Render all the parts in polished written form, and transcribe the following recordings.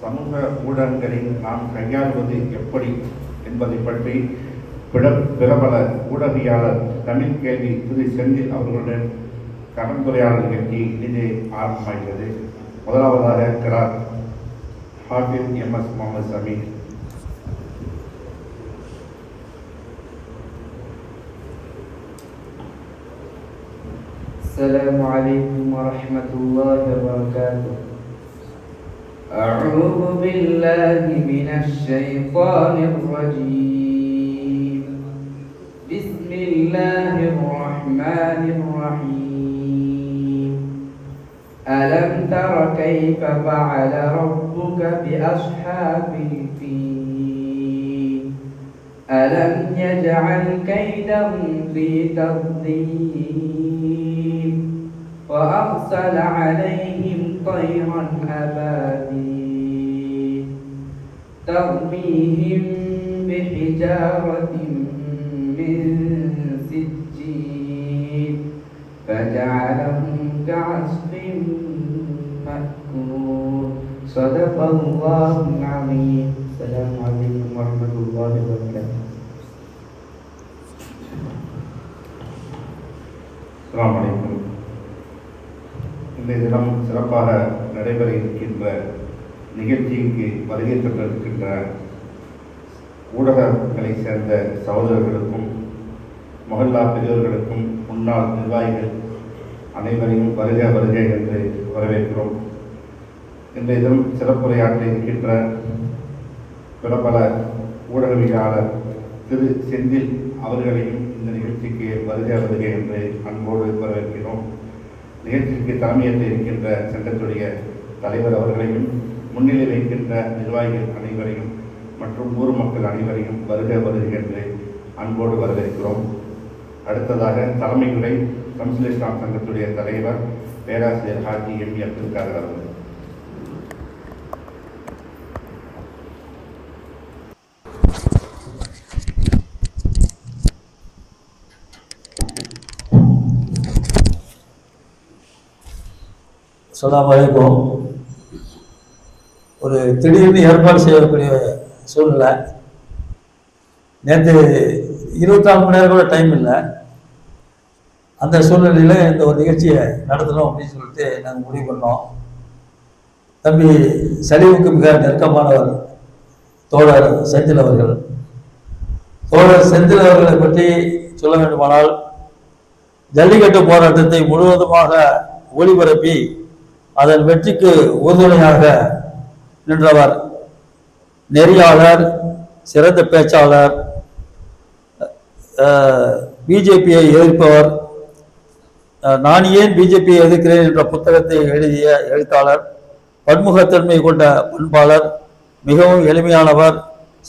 சமூக ஊடகங்களை நாம் கையாளுவது எப்படி என்பதை பற்றி பிரபல ஊடகவியலாளர் தமிழ் கேள்வி திரு செந்தில் அவர்களுடன் கலந்துரையாடல் நிகழ்ச்சி இனிதே ஆரம்பமாகிறது. முதலாவதாக கிரார் ஹாஃபிஸ் எம்.எஸ். முகமது சமீர். السلام عليكم ورحمة الله وبركاته. أعوذ بالله من الشيطان الرجيم. بسم الله الرحمن الرحيم. ألم تر كيف فعل ربك بأصحاب الفيل ألم يجعل كيدهم في تضليل وأرسل عليهم طيرا أبابيل ترميهم بحجارة من سجيل فجعلهم كعصف مأكول. صدق الله العظيم. السلام عليكم ورحمة الله وبركاته. அஸ்ஸலாமு அலைக்கும். இன்றைய தினம் சிறப்பாக நடைபெற இருக்கின்ற நிகழ்ச்சிக்கு வருகை தந்திருக்கின்ற ஊடகங்களை சேர்ந்த சகோதரர்களுக்கும் மொஹல்லா பெரியோர்களுக்கும் முன்னாள் நிர்வாகிகள் அனைவரையும் வருக வருக என்று வரவேற்கிறோம். இன்றைய தினம் சிறப்புரையாற்ற இருக்கின்ற பிரபல ஊடகவியலாளர் திரு செந்தில் அவர்களையும் இந்த நிகழ்ச்சிக்கு வருக வருக என்று அன்போடு வரவேற்கிறோம். நிகழ்ச்சிக்கு தலைமையேற்று இருக்கின்ற சங்கத்துடைய தலைவர் அவர்களையும் முன்னிலை வைக்கின்ற நிர்வாகிகள் அனைவரையும் மற்றும் ஊர் மக்கள் அனைவரையும் வருக வருக என்று அன்போடு வரவேற்கிறோம். அடுத்ததாக தலைமை உரை ஷம்சுல் இஸ்லாம் சங்கத்துடைய தலைவர் பேராசிரியர் ஹாஜி எம். அப்துல் காதர் அவர்கள். அஸ்ஸலாமு அலைக்கும். ஒரு திடீர்னு ஏற்பாடு செய்யக்கூடிய சூழ்நிலை. நேற்று 24 மணி நேரம் கூட டைம் இல்லை. அந்த சூழ்நிலையில் இந்த ஒரு நிகழ்ச்சியை நடத்தணும் அப்படின்னு சொல்லிட்டு நாங்கள் முடிவு பண்ணோம். தம்பி சலீமுக்கு மிக நெருக்கமானவர் தோழர் செந்தில் அவர்கள். தோழர் செந்தில் அவர்களை பற்றி சொல்ல வேண்டுமானால், ஜல்லிக்கட்டு போராட்டத்தை முழுவதுமாக ஒளிபரப்பி அதன் வெற்றிக்கு உறுதுணையாக நின்றவர், நெறியாளர், சிறந்த பேச்சாளர், பிஜேபியை எதிர்ப்பவர், நான் ஏன் பிஜேபியை எதிர்க்கிறேன் என்ற புத்தகத்தை எழுதிய எழுத்தாளர், பன்முகத்தன்மை கொண்ட பண்பாளர், மிகவும் எளிமையானவர்,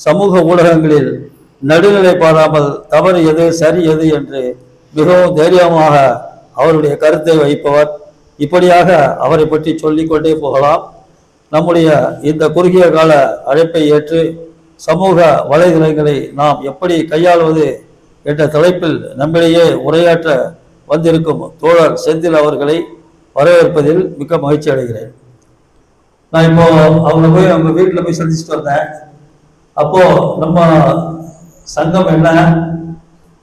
சமூக ஊடகங்களில் நடுநிலை பாராமல் தவறு எது சரி எது என்று மிகவும் தைரியமாக அவருடைய கருத்தை வைப்பவர். இப்படியாக அவரை பற்றி சொல்லிக்கொண்டே போகலாம். நம்முடைய இந்த குறுகிய கால அழைப்பை ஏற்று சமூக வலைதளங்களை நாம் எப்படி கையாளுவது என்ற தலைப்பில் நம்மிடையே உரையாற்ற வந்திருக்கும் தோழர் செந்தில் அவர்களை வரவேற்பதில் மிக்க மகிழ்ச்சி அடைகிறேன். நான் இப்போ அவங்க வீட்டில் போய் சந்திச்சுட்டு வந்தேன். அப்போ நம்ம சங்கம் என்ன,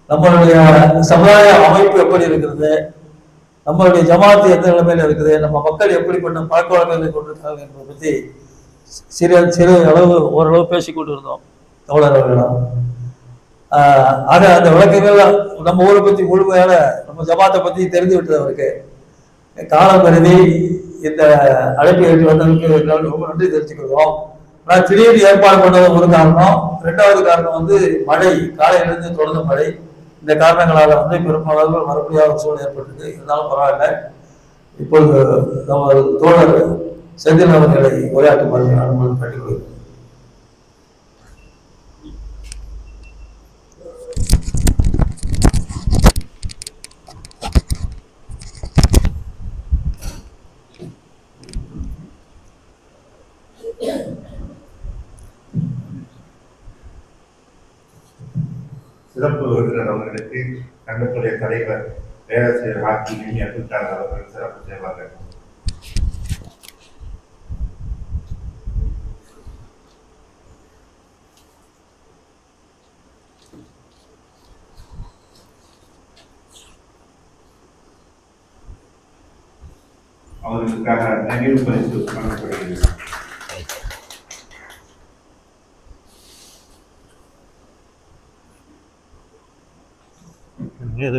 நம்மளுடைய சமுதாய அமைப்பு எப்படி இருக்கிறது, நம்மளுடைய ஜமாத்து எந்த நிலைமையில் இருக்குது, நம்ம மக்கள் எப்படிப்பட்ட பழக்க வழக்கங்களை கொண்டிருக்காங்க என்பதை பற்றி சிறு அளவு ஓரளவு பேசி கொண்டு இருந்தோம் தோழர் அவர்களிடம். ஆக அந்த விளக்கங்கள் நம்ம ஊரை பற்றி முழுமையான நம்ம ஜமாத்தை பற்றி தெரிந்து விட்டது அவருக்கு. காலம் கருதி இந்த அழைப்பு ஏற்று வந்தவங்களுக்கு ரொம்ப நன்றி தெரிஞ்சுக்கிறோம். ஆனால் திடீர்னு ஏற்பாடு பண்ணது ஒரு காரணம். 2வது காரணம் மழை, காலையிலிருந்து தொடர்ந்த மழை. இந்த காரணங்களால் பெரும்பாலும் வர முடியாத சூழ்நிலை ஏற்பட்டது. இருந்தாலும் பரவாயில்லை. இப்பொழுது நம்ம தோழர் செந்தில் அவர்களை உரையாற்றுமாறு அனுமதி கேட்டுக்கொள்கிறேன். சிறப்பு விருந்தினர் அவர்களுக்கு சங்கத்துடைய தலைவர் பேராசிரியர் ஹாஜி எம். அப்துல் காதர் அவர்கள் சிறப்பு செய்வார்கள். அவர்களுக்காக நினைவு பரிசு வழங்கப்படுகிறது.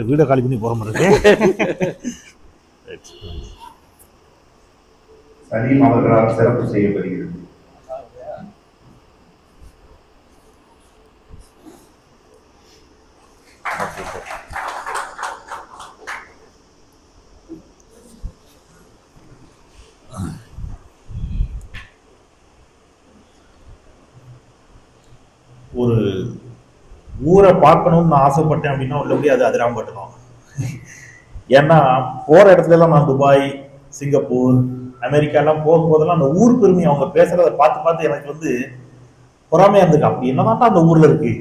வீட காலி பண்ணி போற மாதிரி சலீம் அவர்களால் சிறப்பு செய்யப்படுகிறது. ஒரு ஊரை பார்க்கணும்னு நான் ஆசைப்பட்டேன் அப்படின்னா உள்ள முடியாது அதிராம்பட்டணும். ஏன்னா போற இடத்துல எல்லாம் நான் துபாய், சிங்கப்பூர், அமெரிக்கா எல்லாம் போகும்போதெல்லாம் அந்த ஊர் பெருமை அவங்க பேசுறத பார்த்து பார்த்து எனக்கு வந்து பொறாமையா இருந்துருக்கு. அப்படி என்னதான் அந்த ஊர்ல இருக்கு.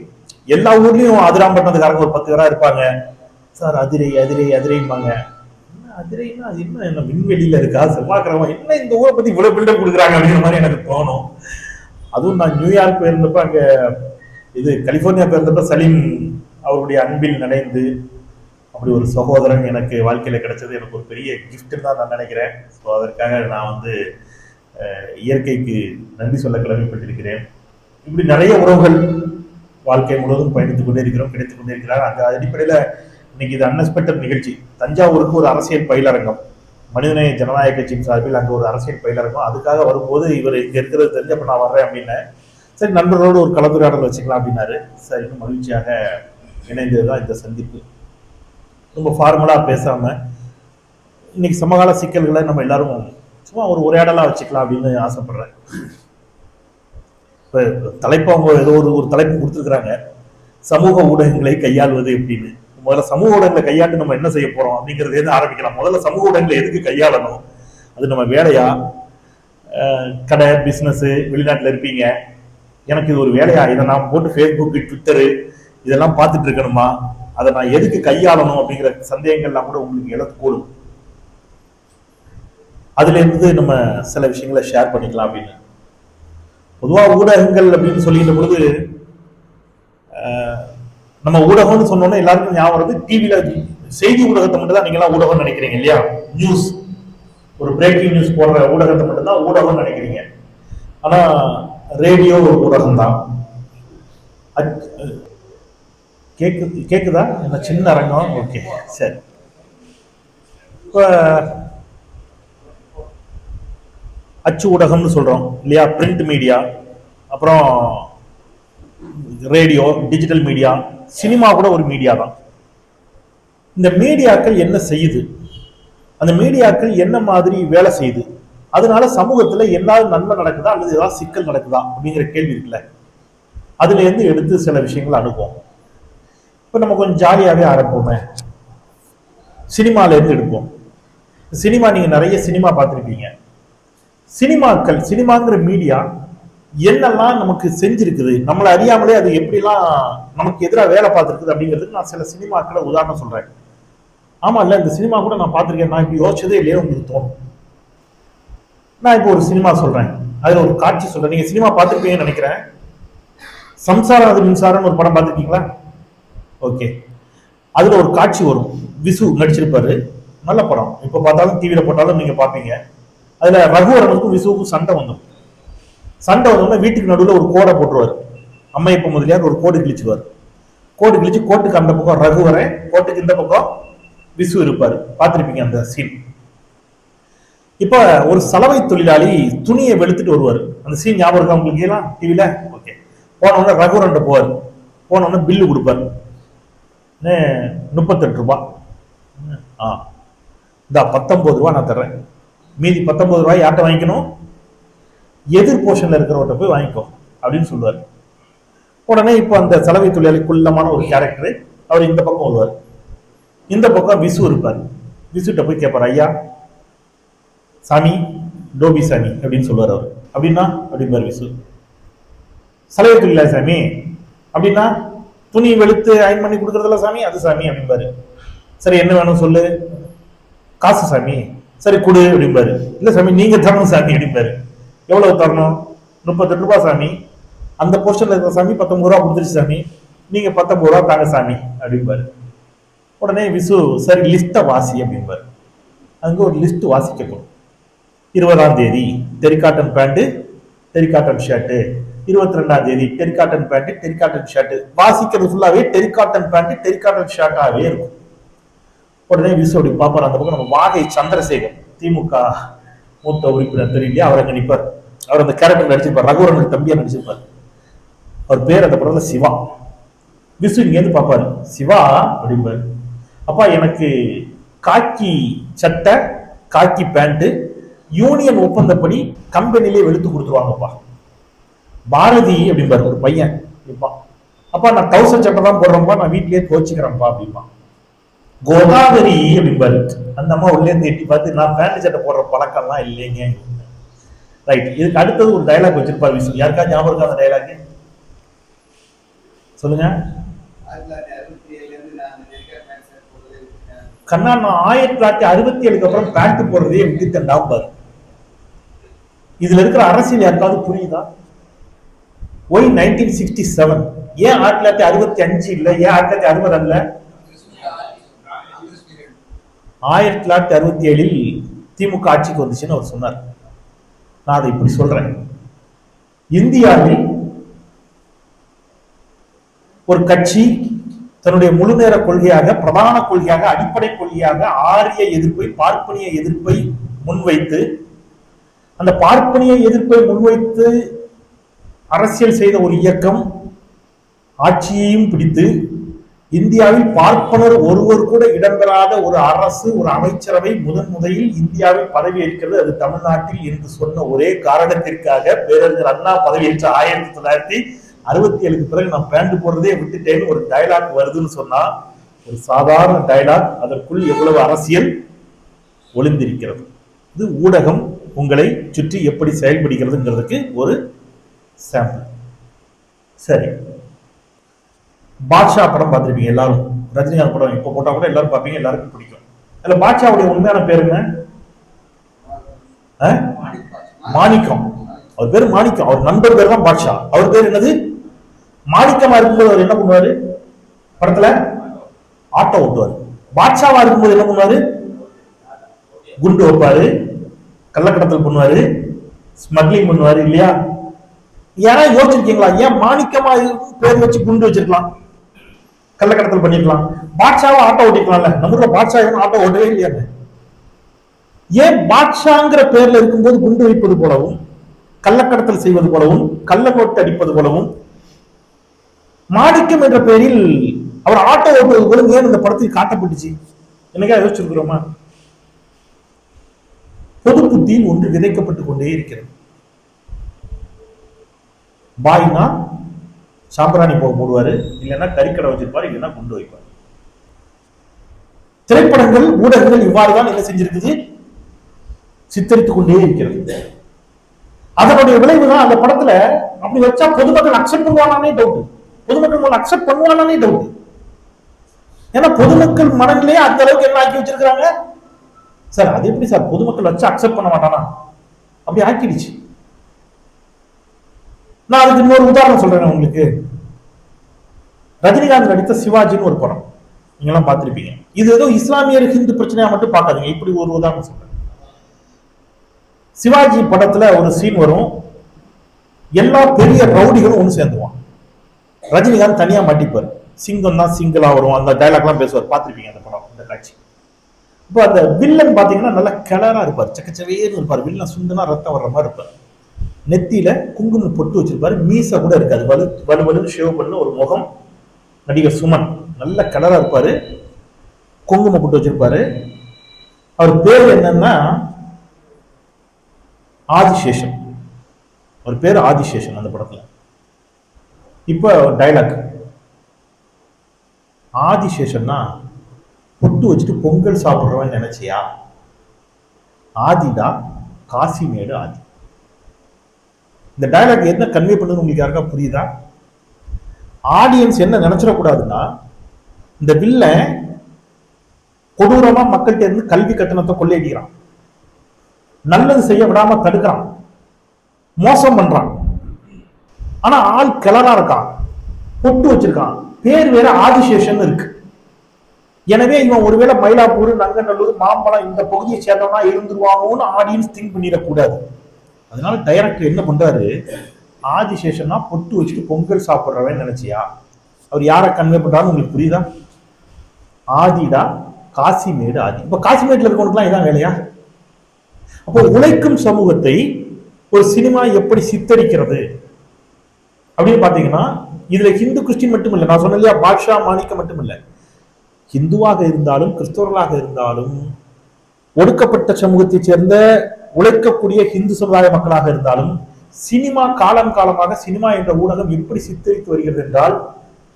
எல்லா ஊர்லயும் அதிராம்பட்டினத்துக்காரங்க ஒரு 10 பேரா இருப்பாங்க. சார் அதிரை அதிரை அதிரைம்பாங்க. என்ன அதிரைன்னா அது என்ன விண்வெளியில இருக்கா செவ்வாய்க்கிழமை என்ன இந்த ஊரை பத்தி இவ்வளவு பில்டப் கொடுக்குறாங்க அப்படிங்கிற மாதிரி எனக்கு தோணும். அதுவும் நான் நியூயார்க் போயிருந்தப்ப அங்க இது கலிபோர்னியா போயிருந்தப்ப சலீம் அவருடைய அன்பில் நினைந்து அப்படி ஒரு சகோதரன் எனக்கு வாழ்க்கையில கிடைச்சது எனக்கு ஒரு பெரிய கிஃப்ட்னு தான் நான் நினைக்கிறேன். ஸோ அதற்காக நான் வந்து இயற்கைக்கு நன்றி சொல்ல கடமைப்பட்டிருக்கிறேன். இப்படி நிறைய உறவுகள் வாழ்க்கை முழுவதும் பயணித்துக் கொண்டே இருக்கிறோம், கிடைத்துக் கொண்டே இருக்கிறார். அந்த அடிப்படையில இன்னைக்கு இது அன்எக்ஸ்பெக்டட் நிகழ்ச்சி. தஞ்சாவூருக்கு ஒரு அரசியல் பயிலரங்கம், மனிதநேய ஜனநாயக கட்சியின் சார்பில் அங்கே ஒரு அரசியல் பயிலரங்கம். அதுக்காக வரும்போது இவர் இங்க இருக்கிறது தெரிஞ்சப்ப நான் வர்றேன் அப்படின்னேன். சரி நண்பர்களோடு ஒரு கலந்துரையாடல் வச்சுக்கலாம் அப்படின்னாரு. சரி மகிழ்ச்சியாக இணைந்ததுதான் இந்த சந்திப்பு. ரொம்ப ஃபார்மலா பேசாம இன்னைக்கு சமகால சிக்கல்களை நம்ம எல்லாரும் சும்மா ஒரு உரையாடலா வச்சுக்கலாம் அப்படின்னு ஆசைப்படுறேன். இப்போ தலைப்பு அவங்க ஏதோ ஒரு தலைப்பு கொடுத்துருக்குறாங்க, சமூக ஊடகங்களை கையாள்வது எப்படின்னு. முதல்ல சமூக ஊடகங்களை கையாண்டு நம்ம என்ன செய்ய போறோம் அப்படிங்கிறது ஆரம்பிக்கலாம். முதல்ல சமூக ஊடகங்களை எதுக்கு கையாளணும், அது நம்ம வேலையா, கடை பிஸ்னஸ், வெளிநாட்டில் இருப்பீங்க, எனக்கு இது ஒரு வேலையா, இதை நான் போட்டு ஃபேஸ்புக்கு ட்விட்டரு இதெல்லாம் பார்த்துட்டு இருக்கணுமா, அதை நான் எதுக்கு கையாளணும் அப்படிங்கிற சந்தேகங்கள்லாம் கூட உங்களுக்கு எழக்கூடும். அதுல இருந்து நம்ம சில விஷயங்களை ஷேர் பண்ணிக்கலாம் அப்படின்னு. பொதுவாக ஊடகங்கள் அப்படின்னு சொல்லிக்கிற பொழுது நம்ம ஊடகம்னு சொன்னோன்னா எல்லாருக்கும் ஞாபகம் வருது டிவியில செய்தி ஊடகத்தை மட்டும் தான் நீங்களாம் ஊடகம்னு நினைக்கிறீங்க இல்லையா? நியூஸ், ஒரு பிரேக்கிங் நியூஸ் போடுற ஊடகத்தை மட்டும் தான் ஊடகம்னு நினைக்கிறீங்க. ஆனா ரேடியோ ஒரு ஊடகம் தான். கேக்குதா? என்ன சின்ன அரங்கம்? ஓகே சரி. இப்போ அச்சு ஊடகம்னு சொல்றோம் இல்லையா? பிரிண்ட் மீடியா, அப்புறம் ரேடியோ, டிஜிட்டல் மீடியா, சினிமா கூட ஒரு மீடியா தான். இந்த மீடியாக்கள் என்ன செய்யுது, அந்த மீடியாக்கள் என்ன மாதிரி வேலை செய்யுது, அதனால சமூகத்துல எல்லாவது நன்மை நடக்குதா அல்லது ஏதாவது சிக்கல் நடக்குதா அப்படிங்கிற கேள்வி இருக்குல்ல, அதுல இருந்து எடுத்து சில விஷயங்கள் அனுப்புவோம். இப்ப நம்ம கொஞ்சம் ஜாலியாவே ஆரம்பிப்போமே. சினிமால இருந்து எடுப்போம். சினிமா, நீங்க நிறைய சினிமா பார்த்துருப்பீங்க. சினிமாக்கள், சினிமாங்கிற மீடியா என்னெல்லாம் நமக்கு செஞ்சிருக்குது, நம்மளை அறியாமலே அது எப்படிலாம் நமக்கு எதிராக வேலை பார்த்துருக்குது அப்படிங்கிறதுக்கு நான் சில சினிமாக்களை உதாரணம் சொல்றேன். ஆமா இல்ல, இந்த சினிமா கூட நான் பார்த்துருக்கேன், நான் இப்படி யோசிச்சதே இல்லையே உங்களுக்கு தோணும். நான் இப்போ ஒரு சினிமா சொல்றேன், அதுல ஒரு காட்சி சொல்றேன். நீங்க சினிமா பார்த்துருப்பீங்கன்னு நினைக்கிறேன். சம்சாரம் அது மின்சாரம்னு ஒரு படம் பார்த்துருக்கீங்களா? ஓகே. அதுல ஒரு காட்சி வரும், விசு நடிச்சிருப்பாரு, நல்ல படம், இப்ப பார்த்தாலும் டிவியில போட்டாலும் நீங்க பார்ப்பீங்க. அதுல ரகுவரனுக்கும் விசுவுக்கும் சண்டை வந்துடும். சண்டை வந்தோம்னா வீட்டுக்கு நடுவில் ஒரு கோடை போட்டுருவார். அம்மையப்ப முதலியார் ஒரு கோடு கிழிச்சுவார். கோடு கிழிச்சு கோட்டுக்கு அந்த பக்கம் ரகுவரன், கோட்டுக்கு இந்த பக்கம் விசு இருப்பாரு. பார்த்துருப்பீங்க அந்த சீன். இப்ப ஒரு சலவை தொழிலாளி துணியை வெளுத்துட்டு வருவார். அந்த சீன் ஞாபகம் இருக்கா உங்களுக்கு எல்லாம் டிவியில? ஓகே. போனோடனே ரகுவரன் போவார். போனோடனே பில்லு கொடுப்பார், 38 ரூபாய். இந்த 19 ரூபாய் நான் தர்றேன், மீதி 19 ரூபாய் யார்கிட்ட வாங்கிக்கணும்? எதிர் போர்ஷன்ல இருக்கிறவர்கிட்ட போய் வாங்கிக்கோ அப்படின்னு சொல்லுவார். உடனே இப்போ அந்த சலவை தொழிலாளி குள்ளமான ஒரு கேரக்டர், அவர் இந்த பக்கம் வருவார், இந்த பக்கம் விசு இருப்பார். விசுட்ட போய் கேட்பார், ஐயா சாமி, டோபி சாமி அப்படின்னு சொல்லுவார் அவர். அப்படின்னா அப்படிம்பார் விசு. சலவை தொழிலாளி சாமி அப்படின்னா துணி வெளுத்து அயன் பண்ணி கொடுக்கறதுல சாமி, அது சாமி அப்படிம்பாரு. சரி என்ன வேணும் சொல்லு. காசு சாமி. சரி கொடு அப்படிம்பாரு. இல்ல சாமி நீங்க தரணும் சாமி அப்படிம்பாரு. எவ்வளவு தரணும்? 38 ரூபாய் சாமி. அந்த போர்ஷன்ல இருக்கிற சாமி 19 ரூபா கொடுத்துருச்சு சாமி. நீங்க 19 ரூபா தாங்க சாமி அப்படிம்பாரு. உடனே விசு சரி லிஸ்ட்டை வாசி அப்படிம்பாரு. அங்க ஒரு லிஸ்ட் வாசிக்கப்படும். 20ஆம் தேதி டெரிகாட்டன் பேண்ட் டெரிகாட்டன் ஷர்ட், 22ஆம் தேதி டெரிகாட்டன் பேண்ட் டெரிகாட்டன் ஷர்ட். வாசிக்கிறது ஃபுல்லாவே டெரிகாட்டன் பேண்ட் டெரிகாட்டன் ஷர்ட்டாவே இருக்கும். உடனே விசு அப்படி பாப்பாரு. அந்த பக்கம் நம்ம வாகை சந்திரசேகர் திமுக மூத்த உறுப்பினர் தெரியலையா, அவர் அங்க நிற்பார். அவர் அந்த கேரக்டர் நடிச்சிருப்பார், ரகுவரன் தம்பியா நடிச்சிருப்பார். அவர் பேர் அந்த படத்துல சிவா. விசு இங்க இருந்து பாப்பாரு, சிவா அப்படிம்பாரு. அப்பா எனக்கு காக்கி சட்டை காக்கி பேண்ட் யூனியன் ஒப்பந்தப்படி கம்பெனிலே வெளுத்து கொடுத்துருவாங்கப்பா. பாரதி அப்படிம்பாரு ஒரு பையன். அப்பா நான் 1000 சட்டை தான் போடுறேன்ப்பா, நான் வீட்லயே துவச்சிக்கிறேன்ப்பா அப்படின்பா. கோதாவரி அப்படிம்பாரு. அந்த அம்மா உள்ளே இருந்து எட்டி பார்த்து நான் பேண்ட் சட்டை போடுற பழக்கம்லாம் இல்லைங்க. ரைட், இதுக்கு அடுத்தது ஒரு டைலாக் வச்சிருப்பாரு விசு. யாருக்கா ஞாபகம் இருக்கா அந்த டைலாக்? சொல்லுங்க. கண்ணா நான் 1967 அப்புறம் பேண்ட் போடுறதே விட்டுத்தண்டா பாரு. இதுல இருக்கிற அரசியல் யாருக்காவது புரியுதா? ஒய் 1967? ஏன் 1965 இல்ல? ஏன் 1960 அல்ல? 1967 திமுக ஆட்சிக்கு வந்துச்சுன்னு அவர் சொன்னார். நான் அதை இப்படி சொல்றேன். இந்தியாவில் ஒரு கட்சி தன்னுடைய முழு நேர கொள்கையாக பிரதான கொள்கையாக அடிப்படை கொள்கையாக ஆரிய எதிர்ப்பை பார்ப்பனிய எதிர்ப்பை முன்வைத்து அந்த பார்ப்பனிய எதிர்ப்பை முன்வைத்து அரசியல் செய்த ஒரு இயக்கம் ஆட்சியையும் பிடித்து இந்தியாவில் பார்ப்பனர் ஒருவர் கூட இடம்பெறாத ஒரு அரசு ஒரு அமைச்சரவை முதலில் இந்தியாவில் பதவியேற்கிறது. அது தமிழ்நாட்டில் என்று சொன்ன ஒரே காரணத்திற்காக பேரறிஞர் அண்ணா பதவியேற்ற 1967 பிறகு நான் பேண்ட் போடுறதே விட்டுட்டேன்னு ஒரு டைலாக் வருதுன்னு சொன்னா ஒரு சாதாரண டைலாக், அதற்குள் எவ்வளவு அரசியல் ஒளிந்திருக்கிறது. இது ஊடகம் உங்களை சுற்றி எப்படி செயல்படுகிறதுங்கிறதுக்கு ஒரு சாம்பிள். சரி, பாட்ஷா படம் பார்த்திருப்பீங்க எல்லாரும். ரஜினிகாந்த் படம் இப்ப போட்டா கூட எல்லாரும் பார்ப்பீங்க, எல்லாருக்கும் பிடிக்கும். அதுல பாட்ஷாவுடைய உண்மையான பேருங்க மாணிக்கம். அவர் பேரு மாணிக்கம். அவர் நண்பர் பேர் தான் பாட்ஷா. அவர் பேர் என்னது? மாணிக்கமா இருக்கும்போது அவர் என்ன பண்ணுவாரு? படத்துல ஆட்டோ ஓட்டுவாரு. பாட்ஷாவா இருக்கும்போது என்ன பண்ணுவாரு? குண்டு வைப்பாரு, கள்ளக்கடத்தல் பண்ணுவாரு, ஸ்மக்லிங் பண்ணுவாரு இல்லையா? ஏன்னா யோசிச்சிருக்கீங்களா? ஏன் மாணிக்கமா பேர் வச்சு குண்டு வச்சிருக்கலாம், கள்ளக்கடத்தல் பண்ணிருக்கலாம். பாட்ஷாவை ஆட்டோ ஓட்டிக்கலாம்ல. நம்ம பாட்ஷா ஆட்டோ ஓட்டவே இல்லையா? ஏன் பாட்ஷாங்கிற பேர்ல இருக்கும்போது குண்டு வைப்பது போலவும் கள்ளக்கடத்தல் செய்வது போலவும் கள்ள நோட்டு அடிப்பது போலவும் மாணிக்கம் என்ற பெயரில் அவர் ஆட்டோ ஓட்டுவது போல ஏன் இந்த படத்தில் காட்டப்பட்டுச்சு? என்னக்கா யோசிச்சிருக்கிறோமா? பொது புத்தியில் ஒன்று விதைக்கப்பட்டுக் கொண்டே இருக்கிறது. பாய்னா சாம்பிராணி போக போடுவாரு, இல்லைன்னா கறிக்கடை வச்சிருப்பாரு, இல்லைன்னா குண்டு வைப்பாரு. திரைப்படங்கள் ஊடகங்கள் இவ்வாறுதான் என்ன செஞ்சிருக்குது? சித்தரித்துக் கொண்டே இருக்கிறது. அதனுடைய விளைவுதான் அந்த படத்துல அப்படி வச்சா பொதுமக்கள் அக்செப்ட் பண்ணுவானே டவுட். பொதுமக்கள் அக்செப்ட் பண்ணுவானே டவுட். ஏன்னா பொதுமக்கள் மனநிலையே அந்த அளவுக்கு என்ன ஆக்கி வச்சிருக்காங்க சார். அது எப்படி சார் பொதுமக்கள் வச்சு அக்செப்ட் பண்ண மாட்டானா? அப்படி ஆக்கிடுச்சு. நான் அதுக்கு இன்னொரு உதாரணம் சொல்றேன் உங்களுக்கு. ரஜினிகாந்த் நடித்த சிவாஜின்னு ஒரு படம் நீங்க எல்லாம் பார்த்திருப்பீங்க. இது ஏதோ இஸ்லாமியர் ஹிந்து பிரச்சனையா மட்டும் பார்க்காதீங்க. இப்படி ஒரு உதாரணம் சொல்றேன். சிவாஜி படத்துல ஒரு சீன் வரும், எல்லா பெரிய ரவுடிகளும் ஒண்ணு சேர்ந்துவான். ரஜினிகாந்த் தனியா மாட்டிப்பார். சிங்கம் தான் சிங்கிளா வரும். அந்த டைலாக் எல்லாம் பேசுவார். பார்த்திருப்பீங்க அந்த படம், அந்த காட்சி. இப்போ அந்த வில்லன் பாத்தீங்கன்னா நல்லா கிளரா இருப்பார், சக்கச்சவேன்னு இருப்பார். வில்லன் சுண்டனா ரத்தம் வர்ற மாதிரி இருப்பார். நெத்தியில குங்குமம் பொட்டு வச்சிருப்பாரு, மீசை கூட இருக்காது, வலுவலுன்னு ஷேவ் பண்ண ஒரு முகம். நடிகர் சுமன் நல்ல கலரா இருப்பாரு, குங்குமம் பொட்டு வச்சிருப்பாரு. அவர் பேர் என்னன்னா ஆதிசேஷன். அவர் பேர் ஆதிசேஷன் அந்த படத்துல. இப்ப டைலாக், ஆதிசேஷன்னா பொட்டு வச்சுட்டு பொங்கல் சாப்பிடுறவன் நினைச்சியா? ஆதிடா, காசிமேடு ஆதி. இந்த டைலாக் என்ன கன்வே பண்ணுது உங்களுக்கு யாருக்கா புரியுதா? ஆடியன்ஸ் என்ன நினைச்சிடக்கூடாதுன்னா, இந்த வில்லன் கொடூரமா மக்கள்கிட்ட இருந்து கல்வி கட்டணத்தை கொள்ளையடிக்கிறான், நல்லது செய்ய விடாம தடுக்கிறான், மோசம் பண்றான். ஆனா ஆள் கிளறா இருக்கான். பொட்டு வச்சிருக்கான், பேர் வேற ஆதிசேஷன் இருக்கு. எனவே இவன் ஒருவேளை மயிலாப்பூர், நங்கநல்லூர், மாம்பழம் இந்த பகுதியை சேர்ந்தவனா இருந்துருவானோன்னு ஆடியன்ஸ் திங்க் பண்ணிடக்கூடாது. அதனால டைரக்டர் என்ன பண்றாரு, ஆதிசேஷன்னா பொட்டு வச்சுட்டு பொங்கல் சாப்பிட்றவன் நினைச்சியா? அவர் யாரை கன்வே பண்றாருன்னு உங்களுக்கு புரியுதா? ஆதிடா, காசிமேடு ஆதி. இப்ப காசிமேட்ல இருக்கவனுக்குலாம் இதான் வேலையா? அப்போ உழைக்கும் சமூகத்தை ஒரு சினிமா எப்படி சித்தரிக்கிறது அப்படின்னு பாத்தீங்கன்னா, இதுல ஹிந்து கிறிஸ்டின் மட்டும் இல்லை, நான் சொன்ன இல்லையா பாட்ஷா மாணிக்கம் மட்டும் இல்லை, ஹிந்துவாக இருந்தாலும் கிறிஸ்தவர்களாக இருந்தாலும் ஒடுக்கப்பட்ட சமூகத்தை சேர்ந்த உழைக்கக்கூடிய ஹிந்து சமுதாய மக்களாக இருந்தாலும் சினிமா காலம் காலமாக சினிமா என்ற ஊடகம் எப்படி சித்தரித்து வருகிறது என்றால்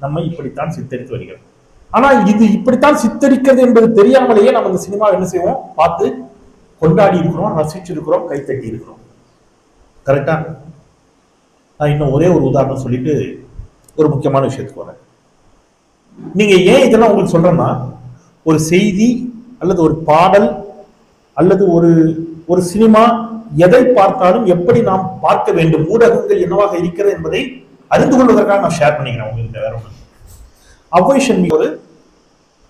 நம்ம இப்படித்தான் சித்தரித்து வருகிறது. ஆனா இது இப்படித்தான் சித்தரிக்கிறது என்பது தெரியாமலேயே நம்ம இந்த சினிமா என்ன செய்வோம், பார்த்து கொண்டாடி இருக்கிறோம், ரசிச்சிருக்கிறோம், கைத்தட்டி இருக்கிறோம். கரெக்டா? நான் இன்னும் ஒரே ஒரு உதாரணம் சொல்லிட்டு ஒரு முக்கியமான விஷயத்துக்கு வரேன். நீங்க ஏன் இதெல்லாம் உங்களுக்கு சொல்றேன்னா, ஒரு செய்தி அல்லது ஒரு பாடல் அல்லது ஒரு சினிமா எதை பார்த்தாலும் எப்படி நாம் பார்க்க வேண்டும், ஊடகங்கள் என்னவாக இருக்கிறது என்பதை அறிந்து கொள்வதற்காக நான் ஷேர் பண்ணிக்கிறேன் உங்களுக்கு. வேற ஒன்று, அவ்வைஷன் ஒரு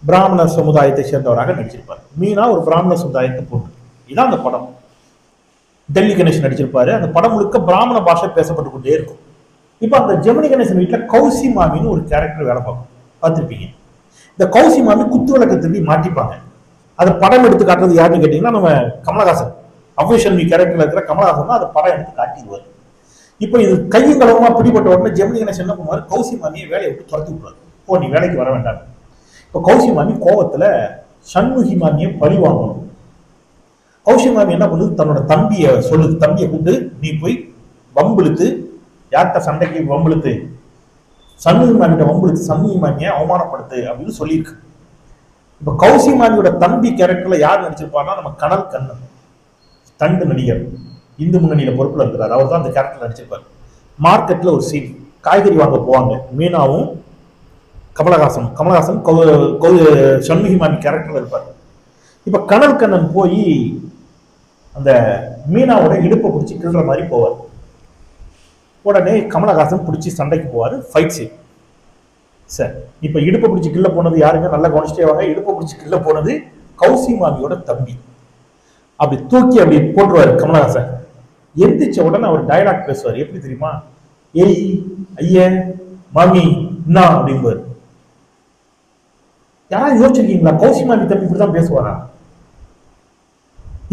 பிராமண சமுதாயத்தை சேர்ந்தவராக நடிச்சிருப்பார். மீனா ஒரு பிராமண சமுதாயத்தை போட்டு, இதான் அந்த படம். டெல்லி கணேசன் நடிச்சிருப்பாரு. அந்த படம் முழுக்க பிராமண பாஷை பேசப்பட்டு கொண்டே இருக்கும். இப்ப அந்த ஜெமினி கணேசன் வீட்டுல கௌசி மாமின்னு ஒரு கேரக்டர் வேலை பார்க்கும், பார்த்திருப்பீங்க. இந்த கௌசி மாமி குத்து விளக்க திரும்பி மாட்டிப்பாங்க. அதை படம் எடுத்து காட்டுறது யாருன்னு கேட்டீங்கன்னா நம்ம கமலஹாசன், அவ்வைஷன்வி கேரக்டர்ல இருக்கிற கமலஹாசன் தான் அதை படம் எடுத்து காட்டிடுவார். இப்ப இது கையும் களவுமா பிடிபட்ட உடனே ஜெமினி கணேசன் என்ன பண்ணுவார், கௌசி மாமியை வேலையை விட்டு துரத்தி விட்டுருவாரு. ஓ நீ வேலைக்கு வர வேண்டாம். இப்ப கௌசி மாமி கோபத்துல சண்முகி மாமியை பழி வாங்கணும். கௌசி மாமி என்ன பண்ணுது, தன்னோட தம்பியை சொல்லுது, தம்பியை கூப்பிட்டு நீ போய் வம்பிழுத்து, யார்கிட்ட சண்டைக்கு வம்பிழுத்து, சண்முகி மாமியிட்ட வம்பிழுத்து சண்முகி மாமியை அவமானப்படுத்து அப்படின்னு சொல்லியிருக்கு. இப்ப கௌசி மாமியோட தம்பி கேரக்டர்ல யார் நடிச்சிருப்பாருன்னா நம்ம கனல் கண்ணன், தண்டு நடிகர், இந்து முன்னணியில பொறுப்புல இருக்கிறார். அவர் தான் அந்த கேரக்டர் நடிச்சிருப்பாரு. மார்க்கெட்ல ஒரு சீன், காய்கறி வாங்க போவாங்க, மீனாவும் கமலஹாசன் சண்முகி மாமி கேரக்டர்ல இருப்பார். இப்ப கனல் கண்ணன் போய் அந்த மீனாவோட இடுப்பை பிடிச்சி கிள்ற மாதிரி போவார். உடனே கமலஹாசன் பிடிச்சி சண்டைக்கு போவாரு, ஃபைட் சீன். சார் இப்ப இடுப்பை பிடிச்சி கிள்ள போனது யாருங்க, நல்லா கவனிச்சிட்டே வாங்க, இடுப்பை பிடிச்சி கிள்ள போனது கௌசி மாமியோட தம்பி. அப்படி தூக்கி அப்படி போட்டுருவாரு கமலஹாசன். எந்திரிச்ச உடனே அவர் டயலாக் பேசுவார், எப்படி தெரியுமா, ஏய் ஐய மாமி என்ன அப்படிங்குவார். யாராவது யோசிச்சிருக்கீங்களா, கௌசி மாமி தம்பி இப்படிதான் பேசுவாரா?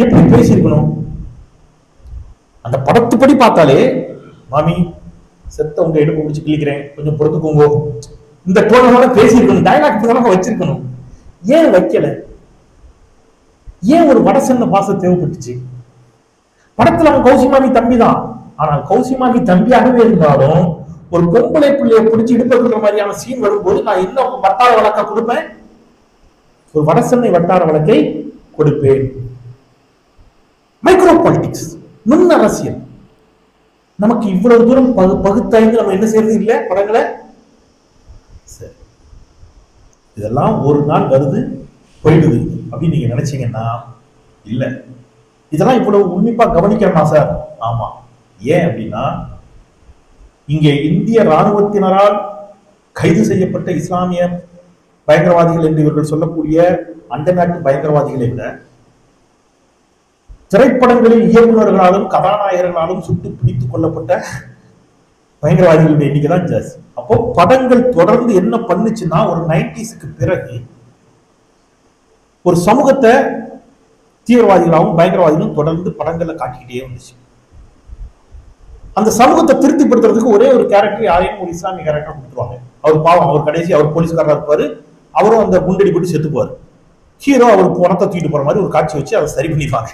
எப்படி பேசியிருக்கணும்? அந்த படத்துப்படி பார்த்தாலே மாமி செத்த உங்க இடுப்பு பிடிச்சி கிழிக்கிறேன், கொஞ்சம் பொறுத்துக்கோங்க, இந்த டோனால பேசியிருக்கணும், டயலாக் வச்சிருக்கணும். ஏன் வைக்கல? ஏன் ஒரு வடசென்ன பாசம் தேவைப்பட்டுச்சு? படத்துல அவன் கௌசி மாமி தம்பி தான், ஆனால் கௌசி மாமி தம்பியாகவே இருந்தாலும் ஒரு பொம்பளை பிள்ளைய பிடிச்சி இடுப்புற மாதிரியான சீன் வரும்போது நான் என்ன வட்டார வழக்கா கொடுப்பேன், ஒரு வடசென்னை வட்டார வழக்கை கொடுப்பேன். மைக்ரோ பாலிடிக்ஸ், நுண் அரசியல். நமக்கு இவ்வளவு தூரம் பகுத்தாய்ந்து நம்ம என்ன செய்யறது இல்லை படங்களை. சரி, இதெல்லாம் ஒரு நாள் வருது போயிடுது அப்படின்னு நீங்க நினைச்சீங்கன்னா இல்ல, இதெல்லாம் இவ்வளவு உன்னிப்பா கவனிக்கணுமா சார்? ஆமா. ஏன் அப்படின்னா, இங்கே இந்திய இராணுவத்தினரால் கைது செய்யப்பட்ட இஸ்லாமிய பயங்கரவாதிகள் என்று இவர்கள் சொல்லக்கூடிய அண்டை நாட்டு பயங்கரவாதிகளை விட திரைப்படங்களில் இயக்குநர்களாலும் கதாநாயகர்களாலும் சுட்டு பிடித்துக் கொள்ளப்பட்ட பயங்கரவாதிகளுடைய எண்ணிக்கை தான் ஜாஸ்தி. அப்போ படங்கள் தொடர்ந்து என்ன பண்ணுச்சுன்னா, ஒரு 90s பிறகு ஒரு சமூகத்தை தீவிரவாதிகளாகவும் பயங்கரவாதிகளும் தொடர்ந்து படங்களை காட்டிக்கிட்டே வந்துச்சு. அந்த சமூகத்தை திருப்திப்படுத்துறதுக்கு ஒரே ஒரு கேரக்டர், யாரையும் ஒரு இஸ்லாமிய கேரக்டர் கொடுத்துருவாங்க. அவர் பாவம், அவர் கடைசி அவர் போலீஸ்காரா இருப்பாரு, அவரும் அந்த குண்டடி போட்டு செத்துப்பாரு. ஹீரோ அவர் பணத்தை தூக்கிட்டு போற மாதிரி ஒரு காட்சி வச்சு அதை சரி பண்ணிடுவாங்க.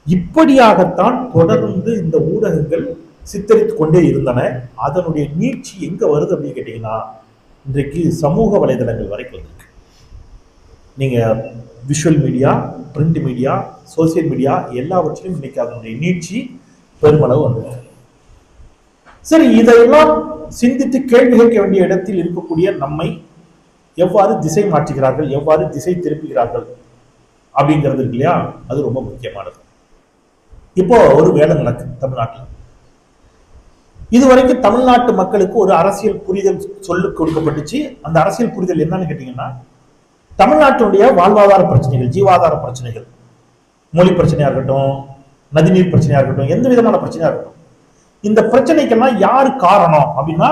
இப்படியாகத்தான் தொடர்ந்து இந்த ஊடகங்கள் சித்தரித்துக் கொண்டே இருந்தன. அதனுடைய நீட்சி எங்க வருது அப்படின்னு கேட்டீங்கன்னா, இன்றைக்கு சமூக வலைதளங்கள் வரைக்கும் இருக்கு. நீங்க visual media, print media, social media எல்லாவற்றிலும் இன்னைக்கு அதனுடைய நீட்சி பெருமளவு வந்திருக்கு. சரி, இதையெல்லாம் சிந்தித்து கேள்வி கேட்க வேண்டிய இடத்தில் இருக்கக்கூடிய நம்மை எவ்வாறு திசை மாற்றுகிறார்கள், எவ்வாறு திசை திருப்புகிறார்கள் அப்படிங்கிறது இருக்கு இல்லையா, அது ரொம்ப முக்கியமானது. இப்போ ஒரு வேலை நடக்குது தமிழ்நாட்டில். இதுவரைக்கும் தமிழ்நாட்டு மக்களுக்கு ஒரு அரசியல் புரிதல் சொல்லு கொடுக்கப்பட்டுச்சு. அந்த அரசியல் புரிதல் என்னன்னு கேட்டீங்கன்னா, தமிழ்நாட்டினுடைய வாழ்வாதார பிரச்சனைகள், ஜீவாதார பிரச்சனைகள், மொழி பிரச்சனையா இருக்கட்டும், நதிநீர் பிரச்சனையா இருக்கட்டும், எந்த விதமான பிரச்சனையா இருக்கட்டும், இந்த பிரச்சனைக்கெல்லாம் யாரு காரணம் அப்படின்னா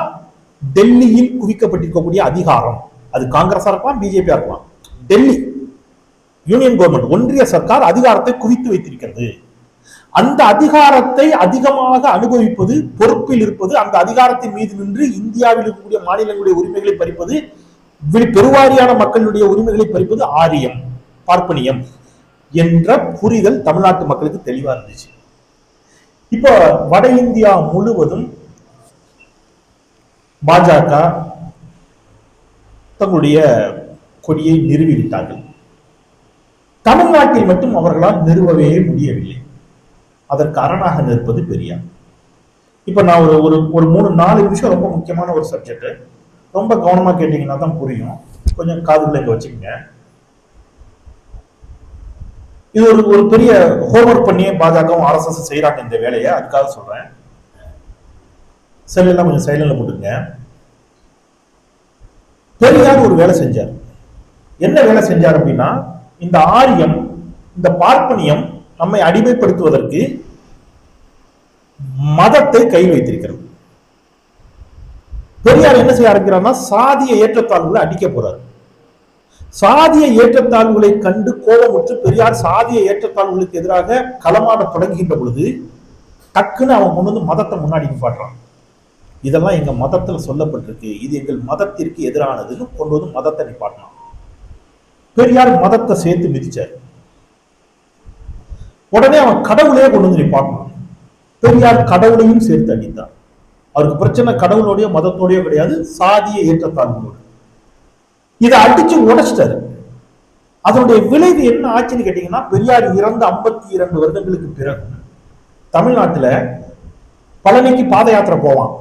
டெல்லியில் குவிக்கப்பட்டிருக்கக்கூடிய அதிகாரம். அது காங்கிரஸா இருக்கலாம், பிஜேபியா இருக்கலாம். டெல்லி யூனியன் கவர்மெண்ட், ஒன்றிய சர்க்கார் அதிகாரத்தை குவித்து வைத்திருக்கிறது. அந்த அதிகாரத்தை அதிகமாக அனுபவிப்பது, பொறுப்பில் இருப்பது, அந்த அதிகாரத்தின் மீது நின்று இந்தியாவில் இருக்கக்கூடிய மாநிலங்களுடைய உரிமைகளை பறிப்பது, பெருவாரியான மக்களுடைய உரிமைகளை பறிப்பது ஆரியம், பார்ப்பனியம் என்ற புரிதல் தமிழ்நாட்டு மக்களுக்கு தெளிவா இருந்துச்சு. இப்ப வட இந்தியா முழுவதும் பாஜக தங்களுடைய கொடியை நிறுவிவிட்டார்கள். தமிழ்நாட்டில் மட்டும் அவர்களால் நிறுவவே முடியவில்லை. அதற்கு அரணாக நிற்பது பெரியார். இப்ப நான் ஒரு 3-4 நிமிஷம் ரொம்ப முக்கியமான ஒரு சப்ஜெக்ட், ரொம்ப கவனமா கேட்டீங்கன்னா தான் புரியும். கொஞ்சம் காதுகளை இங்க வச்சுக்கோங்க. இது ஒரு பெரிய ஹோம்ஒர்க் பண்ணியே பாஜகவும் RSS செய்யறாங்க இந்த வேலையை. அதுக்காக சொல்றேன். செல்லாம் கொஞ்சம் சைலண்ட்ல போட்டுங்க. பெரியார் ஒரு வேலை செஞ்சார். என்ன வேலை செஞ்சார் அப்படின்னா, இந்த ஆரியம், இந்த பார்ப்பனியம் நம்மை அடிமைப்படுத்துவதற்கு மதத்தை கையில் வைத்திருக்கிறது. பெரியார் என்ன செய்ய ஆரம்பிக்கிறார்னா, சாதிய ஏற்றத்தாழ்வுகளை அடிக்க போறார். சாதிய ஏற்றத்தாழ்வுகளை கண்டு கோபமுற்று பெரியார் சாதிய ஏற்றத்தாழ்வுகளுக்கு எதிராக களமாட தொடங்குகின்ற பொழுது டக்குன்னு அவன் கொண்டு வந்து மதத்தை முன்னாடி நிப்பாட்டுறான். இதெல்லாம் எங்க மதத்துல சொல்லப்பட்டிருக்கு, இது எங்கள் மதத்திற்கு எதிரானதுன்னு கொண்டு வந்து மதத்தை நிப்பாட்டினான். பெரியார் மதத்தை சேர்த்து மிதிச்சார். உடனே அவன் கடவுளையே கொண்டு வந்து நிப்பாட்டினான். பெரியார் கடவுளையும் சேர்த்து அடித்தார். அவருக்கு பிரச்சனை கடவுளோடைய மதத்தோடய கிடையாது, சாதிய ஏற்றத்தாழ்வுகளோடு. இதை அடிச்சு உடைச்சிட்டாரு. அதனுடைய விளைவு என்ன ஆச்சுன்னு கேட்டீங்கன்னா, பெரியார் இறந்த 52 வருடங்களுக்கு பிறகு தமிழ்நாட்டுல பழனிக்கு பாத யாத்திரை போவான்.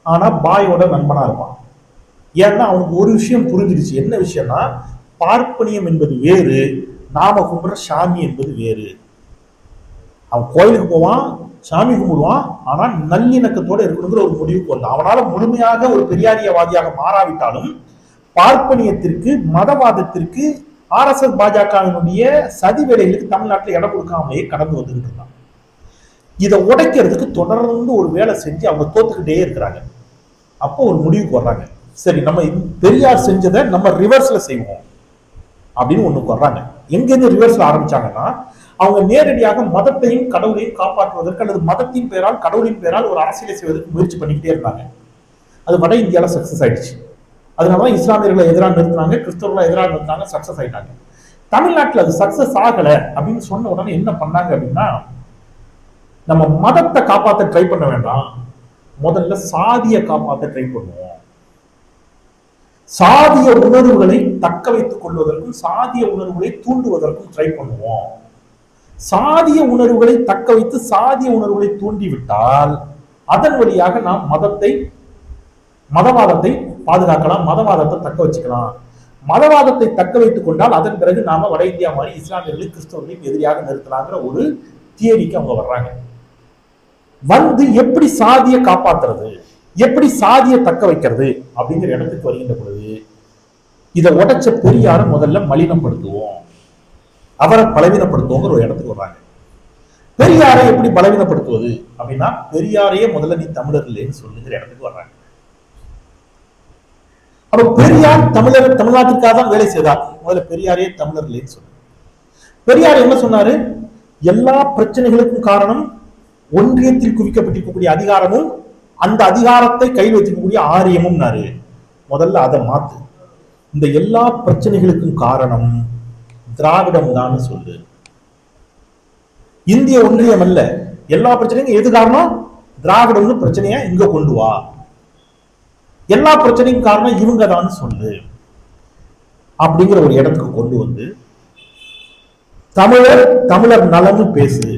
ஆனா பாயோட நண்பனா இருப்பான். ஏன்னா அவனுக்கு ஒரு விஷயம் புரிஞ்சிருச்சு. என்ன விஷயம்னா, பார்ப்பனியம் என்பது வேறு, நாம கும்பிடுற சாமி என்பது வேறு. அவன் கோயிலுக்கு போவான், சாமி கும்பிடுவான், ஆனா நல்லிணக்கத்தோட இருக்கணுங்கிற ஒரு முடிவுக்கு வந்தான். அவனால முழுமையாக ஒரு பெரியாரியவாதியாக மாறாவிட்டாலும் பார்ப்பனியத்திற்கு, மதவாதத்திற்கு, RSS பாஜகவினுடைய சதி வேலைகளுக்கு தமிழ்நாட்டில் இடம் கொடுக்காமலே கடந்து வந்துகிட்டு இருந்தான். இதை உடைக்கிறதுக்கு தொடர்ந்து ஒரு வேலை செஞ்சு அவங்க தோத்துக்கிட்டே இருக்கிறாங்க. அப்போ ஒரு முடிவுக்கு வர்றாங்க, சரி நம்ம பெரியார் செஞ்சதை நம்ம ரிவர்ஸ்ல செய்வோம் அப்படின்னு ஒண்ணுக்கு வர்றாங்க. எங்கிருந்து ரிவர்ஸ்ல ஆரம்பிச்சாங்கன்னா, அவங்க நேரடியாக மதத்தையும் கடவுளையும் காப்பாற்றுவதற்கு அல்லது மதத்தின் பெயரால் கடவுளின் பெயரால் ஒரு அரசியலை செய்வதற்கு முயற்சி பண்ணிக்கிட்டே இருந்தாங்க. அது வட இந்தியாவில் சக்சஸ் ஆயிடுச்சு. அதனாலதான் இஸ்லாமியர்களை எதிராக நிறுத்தினாங்க, கிறிஸ்தவர்களை எதிராக நிறுத்தினாங்க, சக்சஸ் ஆயிட்டாங்க. தமிழ்நாட்டில் அது சக்சஸ் ஆகல அப்படின்னு சொன்ன உடனே என்ன பண்ணாங்க அப்படின்னா, நம்ம மதத்தை காப்பாற்ற ட்ரை பண்ண வேண்டாம், முதல்ல சாதியை காப்பாற்ற ட்ரை பண்ணுவோம். சாதிய உணர்வுகளை தக்க வைத்துக் கொள்வதற்கும் சாதிய உணர்வுகளை தூண்டுவதற்கும் ட்ரை பண்ணுவோம். சாதிய உணர்வுகளை தக்க வைத்து சாதிய உணர்வுகளை தூண்டிவிட்டால் அதன் வழியாக நாம் மதவாதத்தை பாதுகாக்கலாம், மதவாதத்தை தக்க வச்சுக்கலாம். மதவாதத்தை தக்க வைத்துக் கொண்டால் அதன் பிறகு நாம வட இந்தியா மாதிரி இஸ்லாமியர்களையும் கிறிஸ்தவர்களையும் எதிரியாக நிறுத்தலாங்கிற ஒரு தியரிக்கு அவங்க வர்றாங்க. வந்து எப்படி சாதியை காப்பாத்துறது, எப்படி சாதியை தக்க வைக்கிறது அப்படிங்கிற இடத்துக்கு வருகின்ற பொழுது இதை உடைச்ச பெரியார முதல்ல மலினப்படுத்துவோம், அவரை பலவீனப்படுத்துவோங்கிற ஒரு இடத்துக்கு வர்றாங்க. பெரியாரை எப்படி பலவீனப்படுத்துவது அப்படின்னா, பெரியாரையே முதல்ல நீ தமிழர் இல்லைன்னு சொல்லுங்கிற இடத்துக்கு வர்றாங்க. அப்ப பெரியார் தமிழ்நாட்டுக்காக தான் வேலை செய்தார். முதல்ல பெரியாரே தமிழர் இல்லைன்னு சொல்லு. பெரியார் என்ன சொன்னாரு, எல்லா பிரச்சனைகளுக்கும் காரணம் ஒன்றியத்தில் குவிக்கப்பட்டிருக்கக்கூடிய அதிகாரமும் அந்த அதிகாரத்தை கையில் வச்சிருக்கக்கூடிய ஆரியமும். முதல்ல அதை மாத்து. இந்த எல்லா பிரச்சனைகளுக்கும் காரணம் திராவிடம் தான் சொல்லு. இந்திய ஒன்றியம் அல்ல. எல்லா பிரச்சனைக்கும் எது காரணம்? திராவிடம்னு பிரச்சனையா இங்க கொண்டு வா. எல்லா பிரச்சனைக்கும் காரணம் இவங்க தான் சொல்லு அப்படிங்கிற ஒரு இடத்துக்கு கொண்டு வந்து தமிழர் நலன்னு பேசு.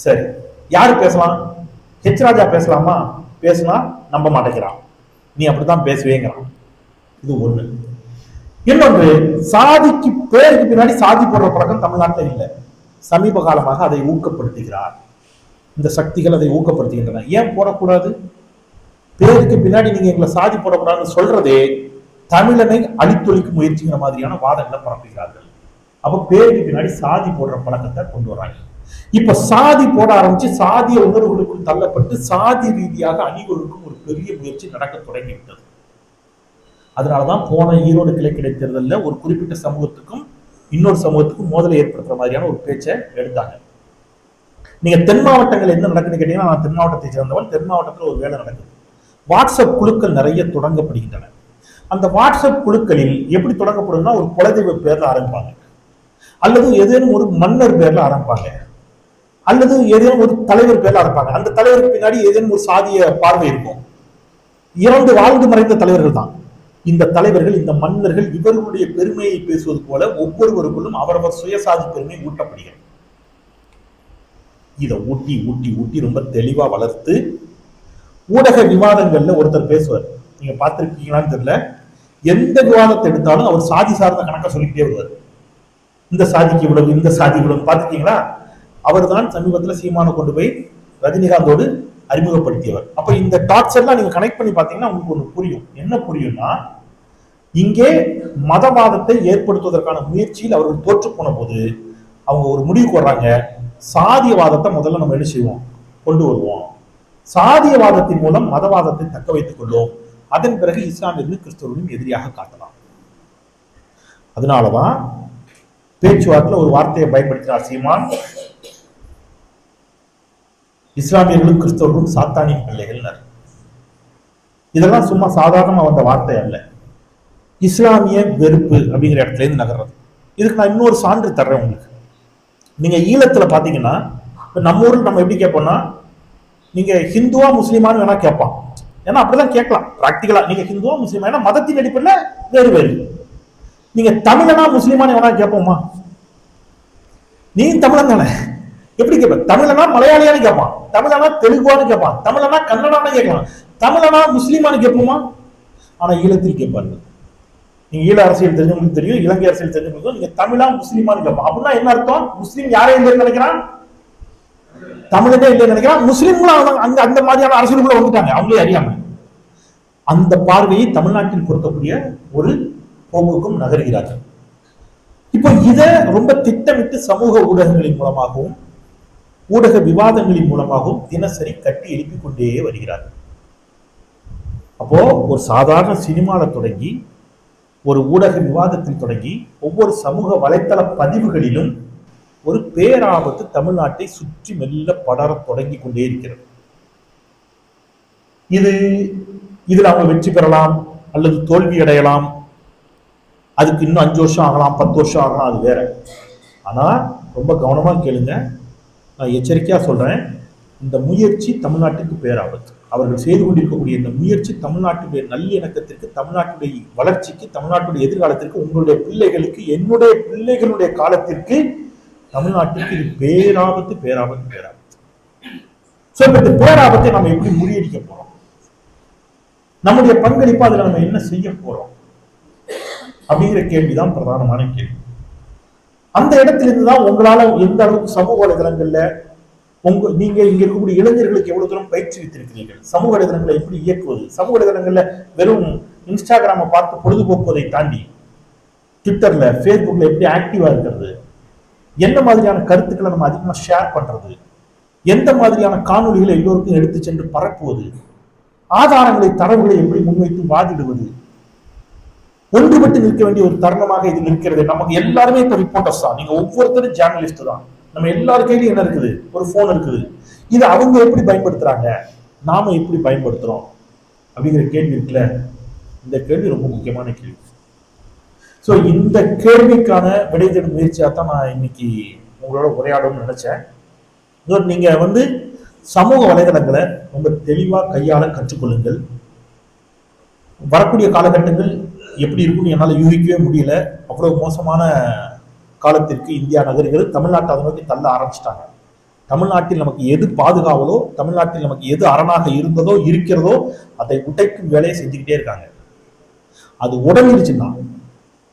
சரி, யாரு பேசலாம்? ஹெச் ராஜா பேசலாமா? பேசினா நம்ப மாட்டேங்கிறான், நீ அப்படித்தான் பேசுவேங்கிறான். இது ஒண்ணு. இன்னொன்று, சாதிக்கு பேருக்கு பின்னாடி சாதி போடுற பழக்கம் தமிழ்நாட்டில் இல்லை. சமீப காலமாக அதை ஊக்கப்படுத்துகிறார். இந்த சக்திகள் அதை ஊக்கப்படுத்துகின்றன. ஏன் போடக்கூடாது? பேருக்கு பின்னாடி நீங்க எங்களை சாதி போடக்கூடாதுன்னு சொல்றதே தமிழனை அழித்தொழிக்கும் முயற்சிங்கிற மாதிரியான வாதங்களை பரப்புகிறார்கள். அப்ப பேருக்கு பின்னாடி சாதி போடுற பழக்கத்தை கொண்டு வர்றாங்க. இப்ப சாதி போட ஆரம்பிச்சு சாதிய உணர்வுகளுக்குள் தள்ளப்பட்டு சாதி ரீதியாக அணிகளுக்கும் ஒரு பெரிய முயற்சி நடக்க தொடங்கிவிட்டது. அதனாலதான் போன ஈரோடு கிழக்கு இடைத்தேர்தலில் ஒரு குறிப்பிட்ட சமூகத்துக்கும் இன்னொரு சமூகத்துக்கும் மோதலை ஏற்படுத்துற மாதிரியான ஒரு பேச்சை எடுத்தாங்க. நீங்க தென் மாவட்டங்கள் என்ன நடக்குன்னு கேட்டீங்கன்னா, நான் தென் மாவட்டத்தை சேர்ந்தவன். தென் மாவட்டத்தில் ஒரு வேலை நடக்குது. வாட்ஸ்அப் குழுக்கள் நிறைய தொடங்கப்படுகின்றன. அந்த வாட்ஸ்அப் குழுக்களில் எப்படி தொடங்கப்படும்னா, ஒரு குலதெய்வ பேர்ல ஆரம்பிப்பாங்க, அல்லது ஏதேனும் ஒரு மன்னர் பேர்ல ஆரம்பிப்பாங்க, அல்லது ஏதேனும் ஒரு தலைவர் பேர்ல ஆரம்பிப்பாங்க. அந்த தலைவருக்கு பின்னாடி ஏதேனும் ஒரு சாதிய பார்வை இருக்கும். இரண்டு வாழ்ந்து மறைந்த தலைவர்கள் தான் இந்த தலைவர்கள், இந்த மன்னர்கள். இவர்களுடைய பெருமையை பேசுவது போல ஒவ்வொருவருக்குள்ளும் அவரவர் சுயசாதி பெருமை ஊட்டப்படுகிறது. இதை ஊட்டி ஊட்டி ஊட்டி ரொம்ப தெளிவா வளர்த்து ஊடக விவாதங்கள்ல ஒருத்தர் பேசுவார். நீங்க பார்த்திருக்கீங்களான்னு தெரியல, எந்த விவாதத்தை எடுத்தாலும் அவர் சாதி சார்ந்த கணக்கை சொல்லிக்கிட்டே வருவார். இந்த சாதிக்கு இவ்வளவு, இந்த சாதி இவ்வளவு. பார்த்திருக்கீங்களா? அவர் தான் சமீபத்தில் சீமானை கொண்டு போய் ரஜினிகாந்தோடு அறிமுகப்படுத்தியவர். அப்ப இந்த டாட்ஸ் எல்லாம் நீங்க கனெக்ட் பண்ணி பார்த்தீங்கன்னா உங்களுக்கு ஒன்று புரியும். என்ன புரியும்னா, இங்கே மதவாதத்தை ஏற்படுத்துவதற்கான முயற்சியில் அவர்கள் தோற்று போன போது அவங்க ஒரு முடிவுக்கு வர்றாங்க. சாதியவாதத்தை முதல்ல நம்ம என்ன செய்வோம், கொண்டு வருவோம். சாதியவாதத்தின் மூலம் மதவாதத்தை தக்க வைத்துக் கொள்ளும். அதன் பிறகு இஸ்லாமியர்களும் கிறிஸ்தவர்களும் எதிரியாக காட்டலாம். அதனாலதான் பேச்சுவார்த்தையில் ஒரு வார்த்தையை பயன்படுத்தினார் சீமான். இஸ்லாமியர்களும் கிறிஸ்தவர்களும் சாத்தானின் பிள்ளைகள். இதெல்லாம் சும்மா சாதாரணமா வந்த வார்த்தை அல்ல. இஸ்லாமிய வெறுப்பு அப்படிங்கிற இடத்துல இருந்து நகர்றது. இதுக்கு நான் இன்னொரு சான்று தர்றேன் உங்களுக்கு. நீங்க ஈழத்துல பாத்தீங்கன்னா, நம்ம ஊர்ல நம்ம எப்படி கேட்போம்னா, நீங்க ஹிந்துவா முஸ்லீமான்னு வேணா கேட்பான். ஏன்னா அப்படிதான் கேட்கலாம் பிராக்டிகலா. நீங்க ஹிந்துவா முஸ்லீமா, ஏன்னா மதத்தின் அடிப்படையில் வேறு வேறு. நீங்க தமிழனா முஸ்லீமான்னு வேணா கேட்போமா? நீ தமிழன் தானே, எப்படி கேட்ப? தமிழனா மலையாளியான்னு கேட்பான், தமிழனா தெலுங்குவான்னு கேட்பான், தமிழனா கன்னடான்னு கேட்கலாம், தமிழனா முஸ்லீமான்னு கேட்போமா? ஆனா ஈழத்தில் கேட்பார்கள். நீங்க ஈழ அரசியல் தெரிஞ்சவங்களுக்கு தெரியும், இலங்கை அரசியல் தெரிஞ்சவங்களுக்கு, நீங்க தமிழா முஸ்லீமான்னு கேட்பான். அப்படின்னா என்ன அர்த்தம்? முஸ்லீம் யாரே இல்லைன்னு நினைக்கிறான், தமிழனே இல்லைன்னு நினைக்கிறான். முஸ்லீம்களும் அங்க அந்த மாதிரியான அரசியலுக்குள்ள வந்துட்டாங்க அவங்களே அறியாம. அந்த பார்வையை தமிழ்நாட்டில் பொறுத்தக்கூடிய ஒரு போக்குக்கும் நகர்கிறார்கள். இப்போ இதை ரொம்ப திட்டமிட்டு சமூக ஊடகங்களின் மூலமாகவும் ஊடக விவாதங்களின் மூலமாகவும் தினசரி கட்டி எழுப்பிக் கொண்டே வருகிறார்கள். அப்போ ஒரு சாதாரண சினிமால தொடங்கி ஒரு ஊடக விவாதத்தில் தொடங்கி ஒவ்வொரு சமூக வலைத்தள பதிவுகளிலும் ஒரு பேராபத்து தமிழ்நாட்டை சுற்றி மெல்ல படர தொடங்கி கொண்டே இருக்கிறது. இதுல அவங்க வெற்றி பெறலாம் அல்லது தோல்வி அடையலாம். அதுக்கு இன்னும் 5 வருஷம் ஆகலாம், 10 வருஷம் ஆகலாம், அது வேற. ஆனா ரொம்ப கவனமா கேளுங்க, நான் எச்சரிக்கையா சொல்றேன். இந்த முயற்சி தமிழ்நாட்டுக்கு பேராபத்து. அவர்கள் செய்து கொண்டிருக்கக்கூடிய இந்த முயற்சி தமிழ்நாட்டுடைய நல்லிணக்கத்திற்கு, தமிழ்நாட்டுடைய வளர்ச்சிக்கு, தமிழ்நாட்டுடைய எதிர்காலத்திற்கு, உங்களுடைய பிள்ளைகளுக்கு, என்னுடைய பிள்ளைகளுடைய காலத்திற்கு தமிழ்நாட்டுக்கு இது பேராபத்து பேராபத்து பேராபத்து. சோ இந்த பேராபத்தை நம்ம எப்படி முறியடிக்க போறோம்? நம்முடைய பங்களிப்பு அதுல நம்ம என்ன செய்ய போறோம் அப்படிங்கிற கேள்விதான் பிரதானமான கேள்வி. அந்த இடத்திலிருந்து தான் உங்களால எந்த அளவுக்கு சமூக வலைதளங்கள்ல நீங்க இங்க இருக்கக்கூடிய இளைஞர்களுக்கு எவ்வளவு தூரம் பயிற்சி வைத்திருக்கிறீர்கள், சமூக வலைதளங்களை எப்படி இயக்குவது, சமூக வலைதளங்கள்ல வெறும் இன்ஸ்டாகிராமை பார்த்து பொழுதுபோக்குவதை தாண்டி ட்விட்டர்ல ஃபேஸ்புக்ல எப்படி ஆக்டிவா இருக்கிறது, என்ன மாதிரியான கருத்துக்களை நம்ம அதிகமா ஷேர் பண்றது, எந்த மாதிரியான காணொலிகளை எல்லோருக்கும் எடுத்து சென்று பரப்புவது, ஆதாரங்களை தரவுகளை எப்படி முன்வைத்து வாதிடுவது, ஒன்றுபட்டு நிற்க வேண்டிய ஒரு தருணமாக இது நிற்கிறது. நமக்கு எல்லாருமே இப்ப ரிப்போர்ட்டர்ஸ் தான், நீங்க ஒவ்வொருத்தரும் ஜேர்னலிஸ்ட் தான். நம்ம எல்லாரு கையிலும் என்ன இருக்குது, ஒரு போன் இருக்குது. இது அவங்க எப்படி பயன்படுத்துறாங்க, நாம எப்படி பயன்படுத்துறோம் அப்படிங்கிற கேள்வி இருக்குல்ல, இந்த கேள்வி ரொம்ப முக்கியமான கேள்வி. ஸோ இந்த கேள்விக்கான விடை தேடும் முயற்சியாக தான் நான் இன்னைக்கு உங்களோட உரையாடணும்னு நினைச்சேன். நீங்க சமூக வலைதளங்களை ரொம்ப தெளிவா கையாள கற்றுக்கொள்ளுங்கள். வரக்கூடிய காலகட்டங்கள் எப்படி இருக்குன்னு என்னால் யூகிக்கவே முடியல. அவ்வளவு மோசமான காலத்திற்கு இந்தியா நகர்கிறது. தமிழ்நாட்டை அதை நோக்கி தள்ள ஆரம்பிச்சிட்டாங்க. தமிழ்நாட்டில் நமக்கு எது பாதுகாவலோ, தமிழ்நாட்டில் நமக்கு எது அரணாக இருந்ததோ இருக்கிறதோ அதை உடைக்கும் வேலையை செஞ்சுக்கிட்டே இருக்காங்க. அது உடஞ்சிருச்சுன்னா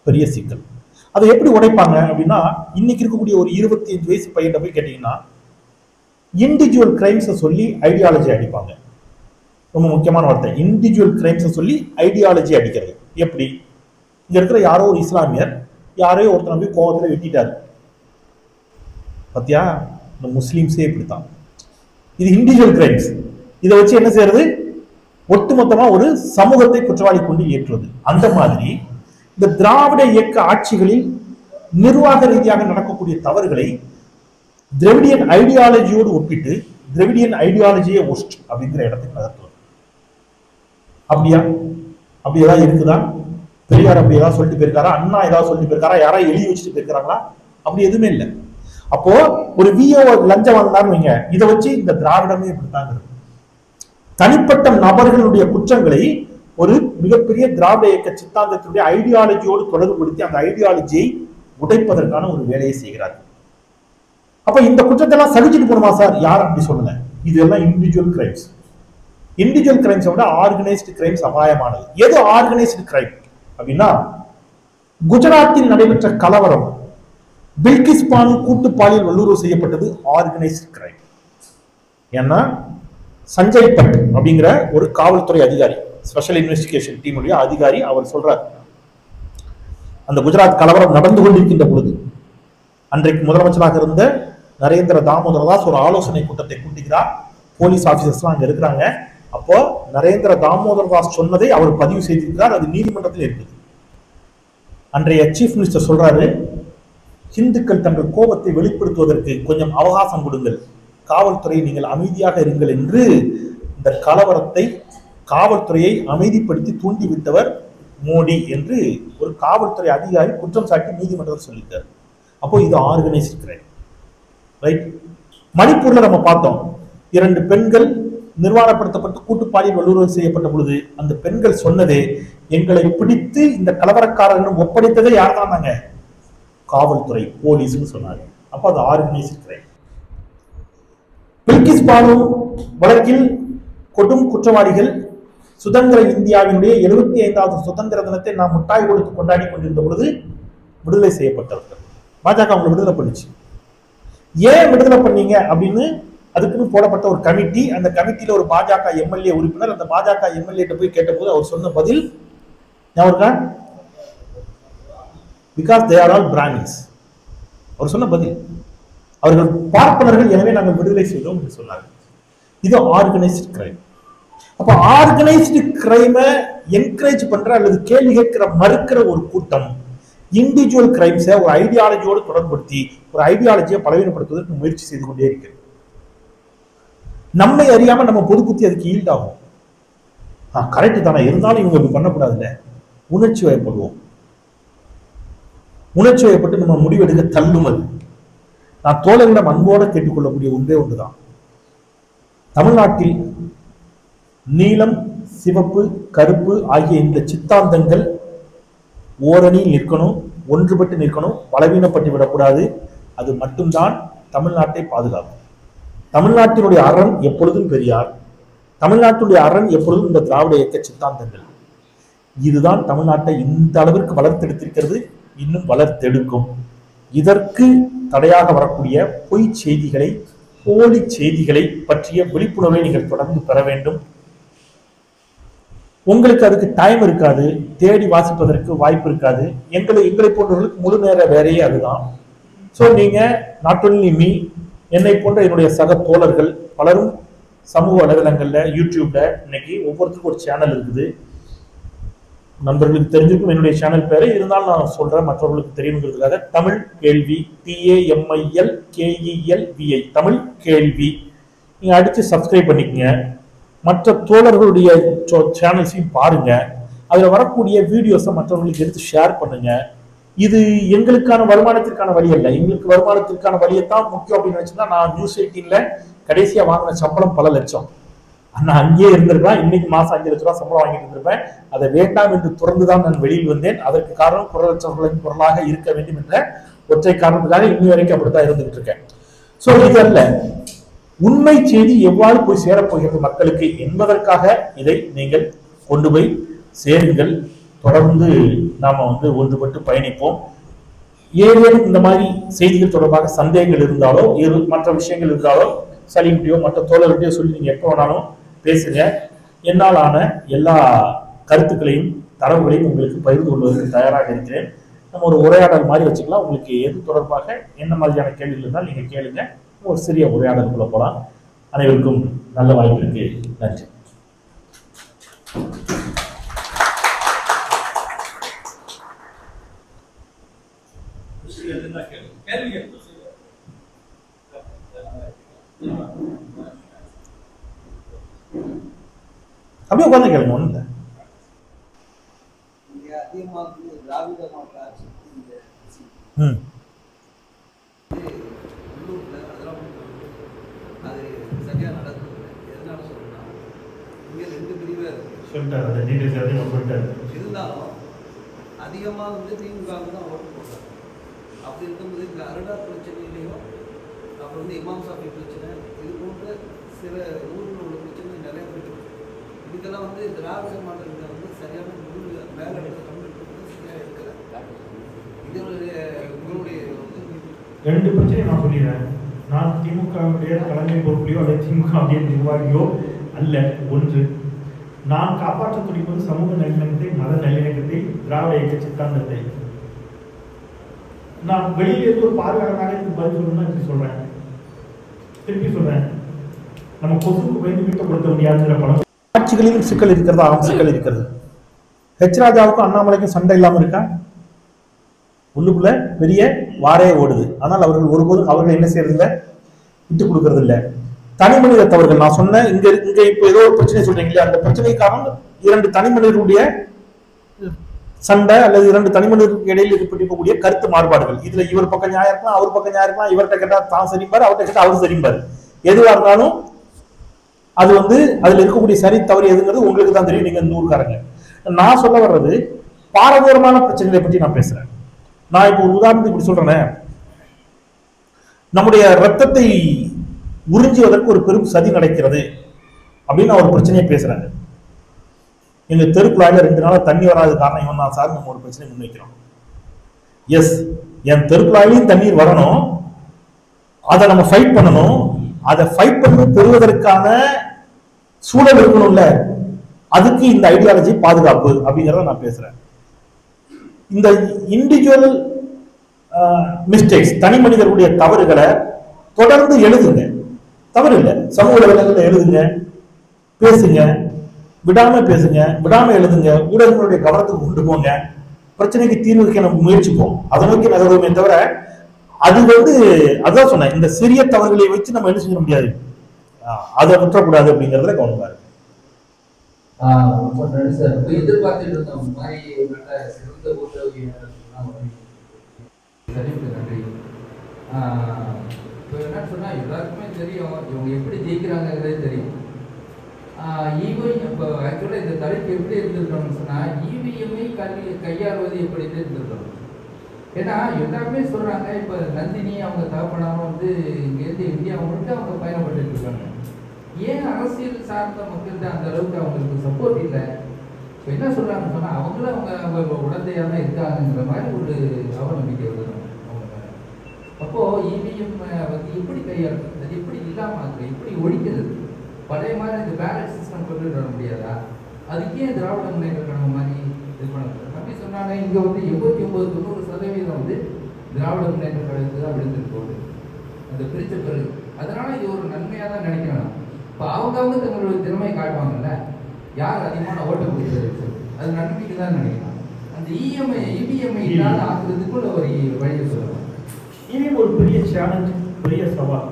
பெரிய சிக்கல். அதை எப்படி உடைப்பாங்க அப்படின்னா, இன்னைக்கு இருக்கக்கூடிய ஒரு 25 வயசு பையன் போய் கேட்டீங்கன்னா இண்டிவிஜுவல் கிரைம்ஸை சொல்லி ஐடியாலஜி அடிப்பாங்க. ரொம்ப முக்கியமான வார்த்தை. இண்டிவிஜுவல் கிரைம்ஸ் சொல்லி ஐடியாலஜி அடிக்கிறது. எப்படி? இங்க இருக்கிற யாரோ ஒரு இஸ்லாமியர் யாரையோ ஒருத்தனை போய் கோபத்துல வெட்டிட்டாரு. பாத்தியா, இந்த முஸ்லீம்ஸே இப்படித்தான். இது இண்டிவிஜுவல் கிரைம்ஸ். இதை வச்சு என்ன செய்யறது? ஒட்டுமொத்தமா ஒரு சமூகத்தை குற்றவாளி கொண்டு ஏற்றுவது. அந்த மாதிரி இந்த திராவிட இயக்க ஆட்சிகளில் நிர்வாக ரீதியாக நடக்கக்கூடிய தவறுகளை திராவிடியன் ஐடியாலஜியோடு ஒப்பிட்டு திராவிடியன் ஐடியாலஜியே ஒஸ்ட் அப்படிங்கிற இடத்துக்கு நகர்த்துவது. அப்படியா? அப்படி ஏதாவது இருக்குதா? பெரியார் அப்படி ஏதாவது சொல்லிட்டு போயிருக்காரா? அண்ணா ஏதாவது சொல்லிட்டு போயிருக்காரா? யாராவது எழுதி வச்சுட்டு போயிருக்காங்களா? அப்படி எதுவுமே இல்லை. அப்போ ஒரு விஓ லஞ்சம் வாங்கினான்னு வைங்க, இதை வச்சு இந்த திராவிடமே இப்படித்தாங்க. தனிப்பட்ட நபர்களுடைய குற்றங்களை ஒரு மிகப்பெரிய திராவிட இயக்க சித்தாந்தத்தினுடைய ஐடியாலஜியோடு தொடர்புபடுத்தி அந்த ஐடியாலஜியை உடைப்பதற்கான ஒரு வேலையை செய்கிறார்கள். அப்ப இந்த குற்றத்தெல்லாம் சகிச்சுட்டு போணுமா சார்? யாரும் அப்படி சொல்லல. இதெல்லாம் இண்டிவிஜுவல் கிரைம்ஸ். இண்டிவிஜுவல் கிரைம்ஸ் விட ஆர்கனைஸ்டு கிரைம்ஸ் அபாயமானது. எது ஆர்கனைஸ்டு கிரைம் அப்படின்னா, குஜராத்தில் நடைபெற்ற கலவரம், பில்கிஸ் பானு கூட்டு பாலியல் வல்லுறவு செய்யப்பட்டது ஆர்கனைஸ்டு கிரைம். ஏன்னா சஞ்சய் பட் அப்படிங்கிற ஒரு காவல்துறை அதிகாரி, ஸ்பெஷல் இன்வெஸ்டிகேஷன் டீமுடைய அதிகாரி, அவர் சொல்றார், அந்த குஜராத் கலவரம் நடந்து கொண்டிருக்கின்ற பொழுது அன்றைக்கு முதலமைச்சராக இருந்த நரேந்திர தாமோதர தாஸ் ஒரு ஆலோசனை கூட்டத்தை கூட்டுகிறார். போலீஸ் ஆபீசர்ஸ்லாம் அங்க இருக்கிறாங்க. அப்போ நரேந்திர தாமோதர தாஸ் சொன்னதை அவர் பதிவு செய்திருக்கிறார். அது நீதிமன்றத்தில் இருக்குது. அன்றைய சீஃப் மினிஸ்டர் சொல்றாரு, இந்துக்கள் தங்கள் கோபத்தை வெளிப்படுத்துவதற்கு கொஞ்சம் அவகாசம் கொடுங்கள், காவல்துறை நீங்கள் அமைதியாக இருங்கள் என்று இந்த கலவரத்தை, காவல்துறையை அமைதிப்படுத்தி தூண்டிவிட்டவர் மோடி என்று ஒரு காவல்துறை அதிகாரி குற்றம் சாட்டி நீதிமன்றத்தில் சொல்லியிருக்காரு. அப்போ இது ஆர்கனைஸ்டு கிரைம், ரைட்? மணிப்பூர்ல நம்ம பார்த்தோம், 2 பெண்கள் நிர்வாணப்படுத்தப்பட்டு கூட்டு பாலியல் வல்லுறவு செய்யப்பட்ட பொழுது அந்த பெண்கள் சொன்னதே, எங்களை பிடித்து இந்த கலவரக்காரர்கள் ஒப்படைத்ததே யார் தான்? காவல்துறை, போலீஸ்னு சொன்னாங்க. அப்ப அது ஆர்கனைஸ்டு கிரைம். பில்கிஸ் பானு வழக்கில் கொடும் குற்றவாளிகள் சுதந்திர இந்தியாவினுடைய 75வது சுதந்திர தினத்தை நாம் முட்டாய் கொடுத்து கொண்டாடி கொண்டிருந்த பொழுது விடுதலை செய்யப்பட்டவர்கள். பாஜக அவங்களை விடுதலை பண்ணுச்சு. ஏன் விடுதலை பண்ணீங்க அப்படின்னு அதுக்குன்னு போடப்பட்ட ஒரு கமிட்டி. அந்த கமிட்டியில ஒரு பாஜக எம்எல்ஏ உறுப்பினர் அந்த பாஜக எம்எல்ஏ போய் கேட்டபோது அவர் சொன்ன பதில் ஞாபகம், because they are all Brahmins. அவர் சொன்ன பதில், அவர்கள் பார்ப்பனர்கள், எனவே நாங்கள் விடுதலை செய்தோம் என்று சொன்னார்கள். இது ஆர்கனைஸ்டு கிரைம். அப்ப ஆர்கனைஸ்டு கிரைமை என்கரேஜ் பண்ற அல்லது கேள்வி கேட்கிற மறுக்கிற ஒரு கூட்டம் இண்டிவிஜுவல் கிரைம்ஸை ஒரு ஐடியாலஜியோடு தொடர்படுத்தி ஒரு ஐடியாலஜியை பலவீனப்படுத்துவதற்கு முயற்சி செய்து கொண்டே இருக்கு. நம்மை அறியாம நம்ம பொதுக்குத்தி அதுக்கு ஈல்ட் ஆகும். கரெக்ட் தானே, இருந்தாலும் இவங்க இப்படி பண்ணக்கூடாதுல்ல, உணர்ச்சி வயப்படுவோம். உணர்ச்சி வயப்பட்டு நம்ம முடிவெடுக்க தள்ளும். அது நான் தோழர்களிடம் அன்போடு கேட்டுக்கொள்ளக்கூடிய ஒன்றே ஒன்றுதான், தமிழ்நாட்டில் நீலம், சிவப்பு, கருப்பு ஆகிய இந்த சித்தாந்தங்கள் ஓரணியில் நிற்கணும், ஒன்றுபட்டு நிற்கணும், பலவீனப்பட்டு விடக்கூடாது. அது மட்டும்தான் தமிழ்நாட்டை பாதுகாக்கும். தமிழ்நாட்டினுடைய அரண் எப்பொழுதும் பெரியார், தமிழ்நாட்டுடைய அரண் எப்பொழுதும் இந்த திராவிட இயக்க சித்தாந்தங்கள். இதுதான் தமிழ்நாட்டை இந்த அளவிற்கு வளர்த்தெடுத்திருக்கிறது, இன்னும் வளர்த்தெடுக்கும். இதற்கு தடையாக வரக்கூடிய பொய் செய்திகளை, போலி செய்திகளை பற்றிய விழிப்புணர்வை நீங்கள் தொடர்ந்து பெற வேண்டும். உங்களுக்கு அதுக்கு டைம் இருக்காது, தேடி வாசிப்பதற்கு வாய்ப்பு இருக்காது. எங்களை போன்றவர்களுக்கு முழு நேர வேலையே அதுதான். ஸோ நீங்க நாட் ஒன்லி மீ, என்னை போன்ற என்னுடைய சக தோழர்கள் பலரும் சமூக வலைதளங்கள்ல, யூடியூப்ல இன்னைக்கு ஒவ்வொருத்தருக்கும் ஒரு சேனல் இருக்குது. நண்பர்களுக்கு தெரிஞ்சிருக்கும் என்னுடைய சேனல் பேரு, இருந்தாலும் நான் சொல்றேன் மற்றவர்களுக்கு தெரியுங்கிறதுக்காக. தமிழ் கேள்வி, TAMILKELVI, தமிழ் கேள்வி. நீங்க அடிச்சு சப்ஸ்கிரைப் பண்ணிக்கங்க. மற்ற தோழர்களுடைய சேனல்ஸையும் பாருங்க. அதுல வரக்கூடிய வீடியோஸை மற்றவர்களுக்கு எடுத்து ஷேர் பண்ணுங்க. இது எங்களுக்கான வருமானத்திற்கான வழி அல்ல. எங்களுக்கு வருமானத்திற்கான வழியைத்தான் முக்கியம் அப்படின்னு நினைச்சுன்னா, நான் நியூஸ் 18ல கடைசியா வாங்கின சம்பளம் பல லட்சம். நான் அங்கேயே இருந்திருப்பேன், இன்னைக்கு மாசம் 5 லட்ச ரூபாய் சம்பளம் வாங்கிட்டு இருந்திருப்பேன். அதை வேண்டாம் என்று துறந்துதான் நான் வெளியில் வந்தேன். அதற்கு காரணம் குரலற்றவர்களின் குரலாக இருக்க வேண்டும் என்ற ஒற்றை காரணத்துக்காக இன்னி வரைக்கும் அப்படித்தான் இருந்துகிட்டு இருக்கேன். ஸோ இது அல்ல, உண்மை செய்தி எவ்வாறு போய் சேரப்போகிறது மக்களுக்கு என்பதற்காக இதை நீங்கள் கொண்டு போய் சேருங்கள். தொடர்ந்து நாம ஒன்றுபட்டு பயணிப்போம். ஏதேனும் இந்த மாதிரி செய்திகள் தொடர்பாக சந்தேகங்கள் இருந்தாலோ, மற்ற விஷயங்கள் இருந்தாலோ, சலீம்கிட்டயோ மற்ற தோழர்கிட்டயோ சொல்லி நீங்க எப்போ வேணாலும் பேசுங்க. என்னால் ஆன எல்லா கருத்துக்களையும் தரவுகளையும் உங்களுக்கு பகிர்ந்து கொள்வதற்கு தயாராக இருக்கிறேன். நம்ம ஒரு உரையாடல் மாதிரி வச்சுக்கலாம். உங்களுக்கு எது தொடர்பாக என்ன மாதிரியான கேள்விகள் இருந்தால் நீங்க கேளுங்க. ஒரு சிறிய உரையாடலுக்குள்ள போகலாம். அனைவருக்கும் நல்ல வாய்ப்பு இருக்கு. நன்றி. அப்படியே உட்காந்து கேளுங்க. ஒண்ணு இல்லை. இருந்தாலும் அதிகமா திமுக தான் ஓட்டு போடுறாங்க. அப்படி இருக்கும்போது இந்த அருடா பிரச்சனையிலையும் அப்புறம் இமாம் சாஃபி பிரச்சனை இது போன்ற சில ஊரில் உள்ள பிரச்சனை நிறைய போயிட்டு இதுக்கெல்லாம் திராவிட மாடல்கள் சரியான மேல தமிழ் சரியா இருக்கிற இதனுடைய உங்களுடைய ரெண்டு பிரச்சனை நான் சொல்லிடுறேன். நான் திமுகவுடைய தலைமை பொறுப்புலையோ அல்லது திமுக நிர்வாகியோ அல்ல. ஒன்று, நான் காப்பாற்ற துடிப்பது சமூக நல்லிணக்கத்தை, மத நல்லிணக்கத்தை, திராவிட இயக்க சித்தாந்தத்தை. நான் வெளியிலிருந்து ஒரு பார்வையாளராக இதுக்கு பதில் சொல்லணும்னா இப்படி சொல்றேன். திருப்பி சொல்றேன், நம்ம கொசுக்கு பயந்து வீட்டை கொடுத்த முடியாதுங்கிற படம். ஆட்சிகளிலும் சிக்கல் இருக்கிறதா? சிக்கல் இருக்கிறது. ஹெச் ராஜாவுக்கும் அண்ணாமலைக்கும் சண்டை இல்லாம இருக்கா? உள்ளுக்குள்ள பெரிய வாரே ஓடுது. ஆனால் அவர்கள் ஒருபோதும் அவர்கள் என்ன செய்யறதில்லை, விட்டு கொடுக்கறது இல்லை. தனி மனித தவறுகள் நான் சொன்ன இங்க இப்ப ஏதோ ஒரு பிரச்சனை சொல்றீங்க இல்லையா, அந்த பிரச்சனை காரணம் இரண்டு தனி மனிதர்களுடைய சண்டை அல்லது இரண்டு தனி மனிதர்களுக்கு இடையில் ஏற்பட்டிருக்கக்கூடிய கருத்து மாறுபாடுகள். இதுல இவர் பக்கம் நியாயம் இருக்கலாம், அவர் பக்கம் நியாயம் இருக்கலாம். இவர்கிட்ட கேட்டா தான் சரிம்பாரு, அவர்கிட்ட கேட்டா அவர் சரிம்பாரு. எதுவா இருந்தாலும் அது அதுல இருக்கக்கூடிய சரி தவறு எதுங்கிறது உங்களுக்கு தான் தெரியும். நீங்க நூறுக்காரங்க. நான் சொல்ல வர்றது பாரதூரமான பிரச்சனைகளை பற்றி நான் பேசுறேன். நான் இப்போ ஒரு உதாரணத்துக்கு இப்படி சொல்றேன். நம்முடைய ரத்தத்தை உறிஞ்சுவதற்கு ஒரு பெரும் சதி நடக்கிறது அப்படின்னு நான் ஒரு பிரச்சனையை பேசுறேன். எங்க தெருக்குழாயில 2 நாளா தண்ணி வராது காரணம் இவன் தான் சார். நம்ம ஒரு பிரச்சனை முன்வைக்கிறோம். எஸ், என் தெருக்குழாயிலையும் தண்ணீர் வரணும், அதை நம்ம ஃபைட் பண்ணணும். அதை ஃபைட் பண்ணி பெறுவதற்கான சூழல் இருக்கணும்ல, அதுக்கு இந்த ஐடியாலஜி பாதுகாப்பு அப்படிங்கிறத நான் பேசுறேன். இந்த இண்டிவிஜுவல் மிஸ்டேக்ஸ், தனி மனிதர்களுடைய தவறுகளை தொடர்ந்து எழுதுங்க, தவறு இல்லை. சமூக வலைதளங்களில் எழுதுங்க, பேசுங்க, விடாம பேசுங்க, விடாம எழுதுங்க, ஊடகங்களுடைய கவனத்துக்கு கொண்டு போங்க. பிரச்சனைக்கு தீர்வு வைக்க நம்ம முயற்சிப்போம், அதை நோக்கி நகருவோமே தவிர அது அதான் சொன்னேன், இந்த சிறிய தவறுகளை வச்சு நம்ம என்ன செய்ய முடியாது, அதை விட்டுறக்கூடாது அப்படிங்கிறதுல கவனமா இருக்கு. எதிர்பார்த்துட்டு இருந்தோம் மாதிரி சிறந்த நன்றி. இப்போ என்ன சொன்னா எல்லாருக்குமே தெரியும் இவங்க எப்படி ஜெயிக்கிறாங்கிறதே தெரியும். இவிஎம் இப்போ ஆக்சுவலாக இந்த தலைப்பு எப்படி இருந்திருக்கணும்னு சொன்னால் இவிஎம்ஐ கையாளுவது எப்படி இருந்திருக்கணும். ஏன்னா எல்லாருமே சொல்றாங்க, இப்போ நந்தினி அவங்க தகப்பனாரும் இங்கேருந்து இந்தியா முழுக்க அவங்க பயணப்பட்டு இருக்காங்க. ஏன் அரசியல் சார்ந்த மக்கள்கிட்ட அந்த அளவுக்கு அவங்களுக்கு சப்போர்ட் இல்லை? இப்போ என்ன சொல்றாங்கன்னு சொன்னா அவங்களும் அவங்க உடந்தையாக தான் இருக்காங்கிற மாதிரி ஒரு அவநம்பிக்கை வருது அவங்க. அப்போ இவிஎம் எப்படி கையாளுறது, அது எப்படி இல்லாம எப்படி ஒழிக்கிறது? பழைய மாதிரி இந்த பேலட் சிஸ்டம் கொண்டு வர முடியாதா? அதுக்கே திராவிட முன்னேற்ற கழகம் மாதிரி இது பண்ண அப்படி சொன்னாங்க. இங்க 89-90% திராவிட முன்னேற்ற கழகத்துக்கு தான் விழுந்துட்டு போகுது அந்த பிரிச்ச பிறகு. அதனால இது ஒரு நன்மையா தான் நினைக்கிறாங்க. இப்போ அவங்க தங்களுடைய திறமை காட்டுவாங்கல்ல, யார் அதிகமான ஓட்ட முடியாது, அது நன்மைக்கு தான் நினைக்கலாம். அந்த இவிஎம்ஐ இல்லாத ஆக்குறதுக்குள்ள ஒரு வழியை சொல்லலாம். இவிஎம் ஒரு பெரிய சேலஞ்ச், பெரிய சவால்.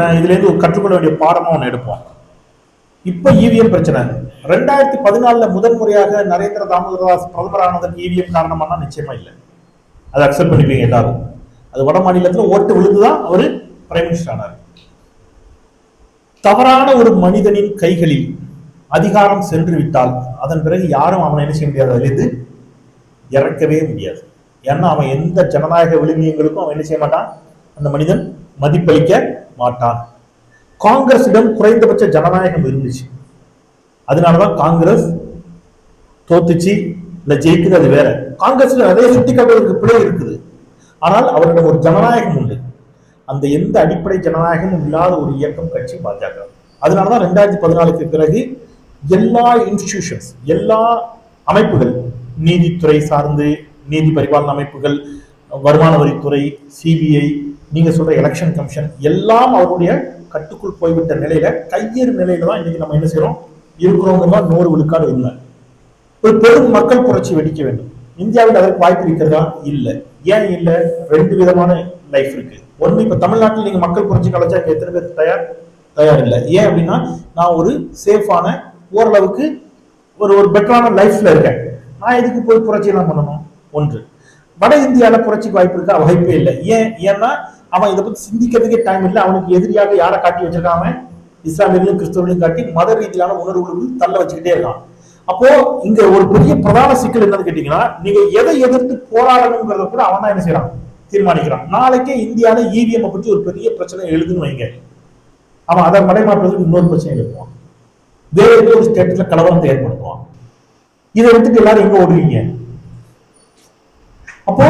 நான் இதுல இருந்து ஒரு கற்றுக்கொள்ள வேண்டிய பாடமா ஒன்று எடுப்போம். இப்ப இவிஎம் பிரச்சனை 2014 முதன்முறையாக நரேந்திர தாமோதரதாஸ் பிரதமரானதற்கு இவிஎம் காரணமானா நிச்சயமா இல்லை. அதை அக்செப்ட் பண்ணிப்பீங்க எல்லாரும். அது வட மாநிலத்துல ஓட்டு விழுந்துதான் அவரு பிரைம் மினிஸ்டர் ஆனார். தவறான ஒரு மனிதனின் கைகளில் அதிகாரம் சென்று விட்டால் அதன் பிறகு யாரும் அவனை என்ன செய்ய முடியாது, அதிலிருந்து இறக்கவே முடியாது. ஏன்னா அவன் எந்த ஜனநாயக விழுமியங்களுக்கும் அவன் என்ன செய்ய மாட்டான், அந்த மனிதன் மதிப்பளிக்க மாட்டான். காங்கிரஸிடம் குறைந்தபட்ச ஜனநாயகம் இருந்துச்சு, அதனாலதான் காங்கிரஸ் தோத்துச்சு இல்ல ஜெயிக்குது, அது வேற. காங்கிரஸ்ல நிறைய சுட்டிக்காட்டுவதற்கு பிழை இருக்குது, ஆனால் அவரிடம் ஒரு ஜனநாயகம் உண்டு. அந்த எந்த அடிப்படை ஜனநாயகமும் இல்லாத ஒரு இயக்கம் கட்சி பாஜக. அதனாலதான் 2014க்கு பிறகு எல்லா இன்ஸ்டிடியூஷன்ஸ், எல்லா அமைப்புகள், நீதித்துறை சார்ந்து நீதி பரிபாலன அமைப்புகள், வருமான வரித்துறை, சிபிஐ, நீங்க சொல்ற எலெக்ஷன் கமிஷன் எல்லாம் அவருடைய கட்டுக்குள் போய்விட்ட நிலையில, கையேறு நிலையில தான் இன்னைக்கு நம்ம என்ன செய்யறோம் இருக்கிறோம். 100 விழுக்காடு இல்லை. ஒரு பெரும் மக்கள் புரட்சி வெடிக்க வேண்டும். இந்தியாவில் அதற்கு வாய்ப்பு இருக்கிறதா? இல்லை. ஏன் இல்லை? 2 விதமான லைஃப் இருக்கு. ஒண்ணு, இப்ப தமிழ்நாட்டில் நீங்க மக்கள் புரட்சி கலைச்சா எத்தனை பேர் தயார் இல்லை. ஏன் அப்படின்னா, நான் ஒரு சேஃபான, ஓரளவுக்கு ஒரு பெட்டரான லைஃப்ல இருக்கேன், நான் எதுக்கு போய் புரட்சி எல்லாம் பண்ணணும்? ஒன்று. வட இந்தியாவில புரட்சிக்கு வாய்ப்பு இருக்கா? வாய்ப்பே இல்லை. ஏன்னா அவன் இதை பத்தி சிந்திக்கிறதுக்கே டைம் இல்லை. அவனுக்கு எதிரியாக யாரை காட்டி வச்சிருக்கான்? அவன் இஸ்லாமியர்களையும் கிறிஸ்தவர்களையும் காட்டி மத ரீதியிலான உணர்வுகளுக்கு தள்ள வச்சுக்கிட்டே இருக்கான். அப்போ இங்க ஒரு பெரிய பிரதான சிக்கல் என்னன்னு கேட்டீங்கன்னா, நீங்க எதை எதிர்த்து போராடணுங்கிறத கூட அவன் தான் என்ன செய்யறான், தீர்மானிக்கிறான். நாளைக்கே இந்தியாவில இவிஎம் பற்றி ஒரு பெரிய பிரச்சனை எழுதுன்னு வைங்க, அவன் அதை மடைமாற்றுவதற்கு இன்னொரு பிரச்சனை எழுதுவான், வேற ஏதோ ஒரு ஸ்டேட்ல கலவரத்தை ஏற்படுத்துவான். இதை எடுத்துட்டு எல்லாரும் எங்க ஓடுவீங்க? அப்போ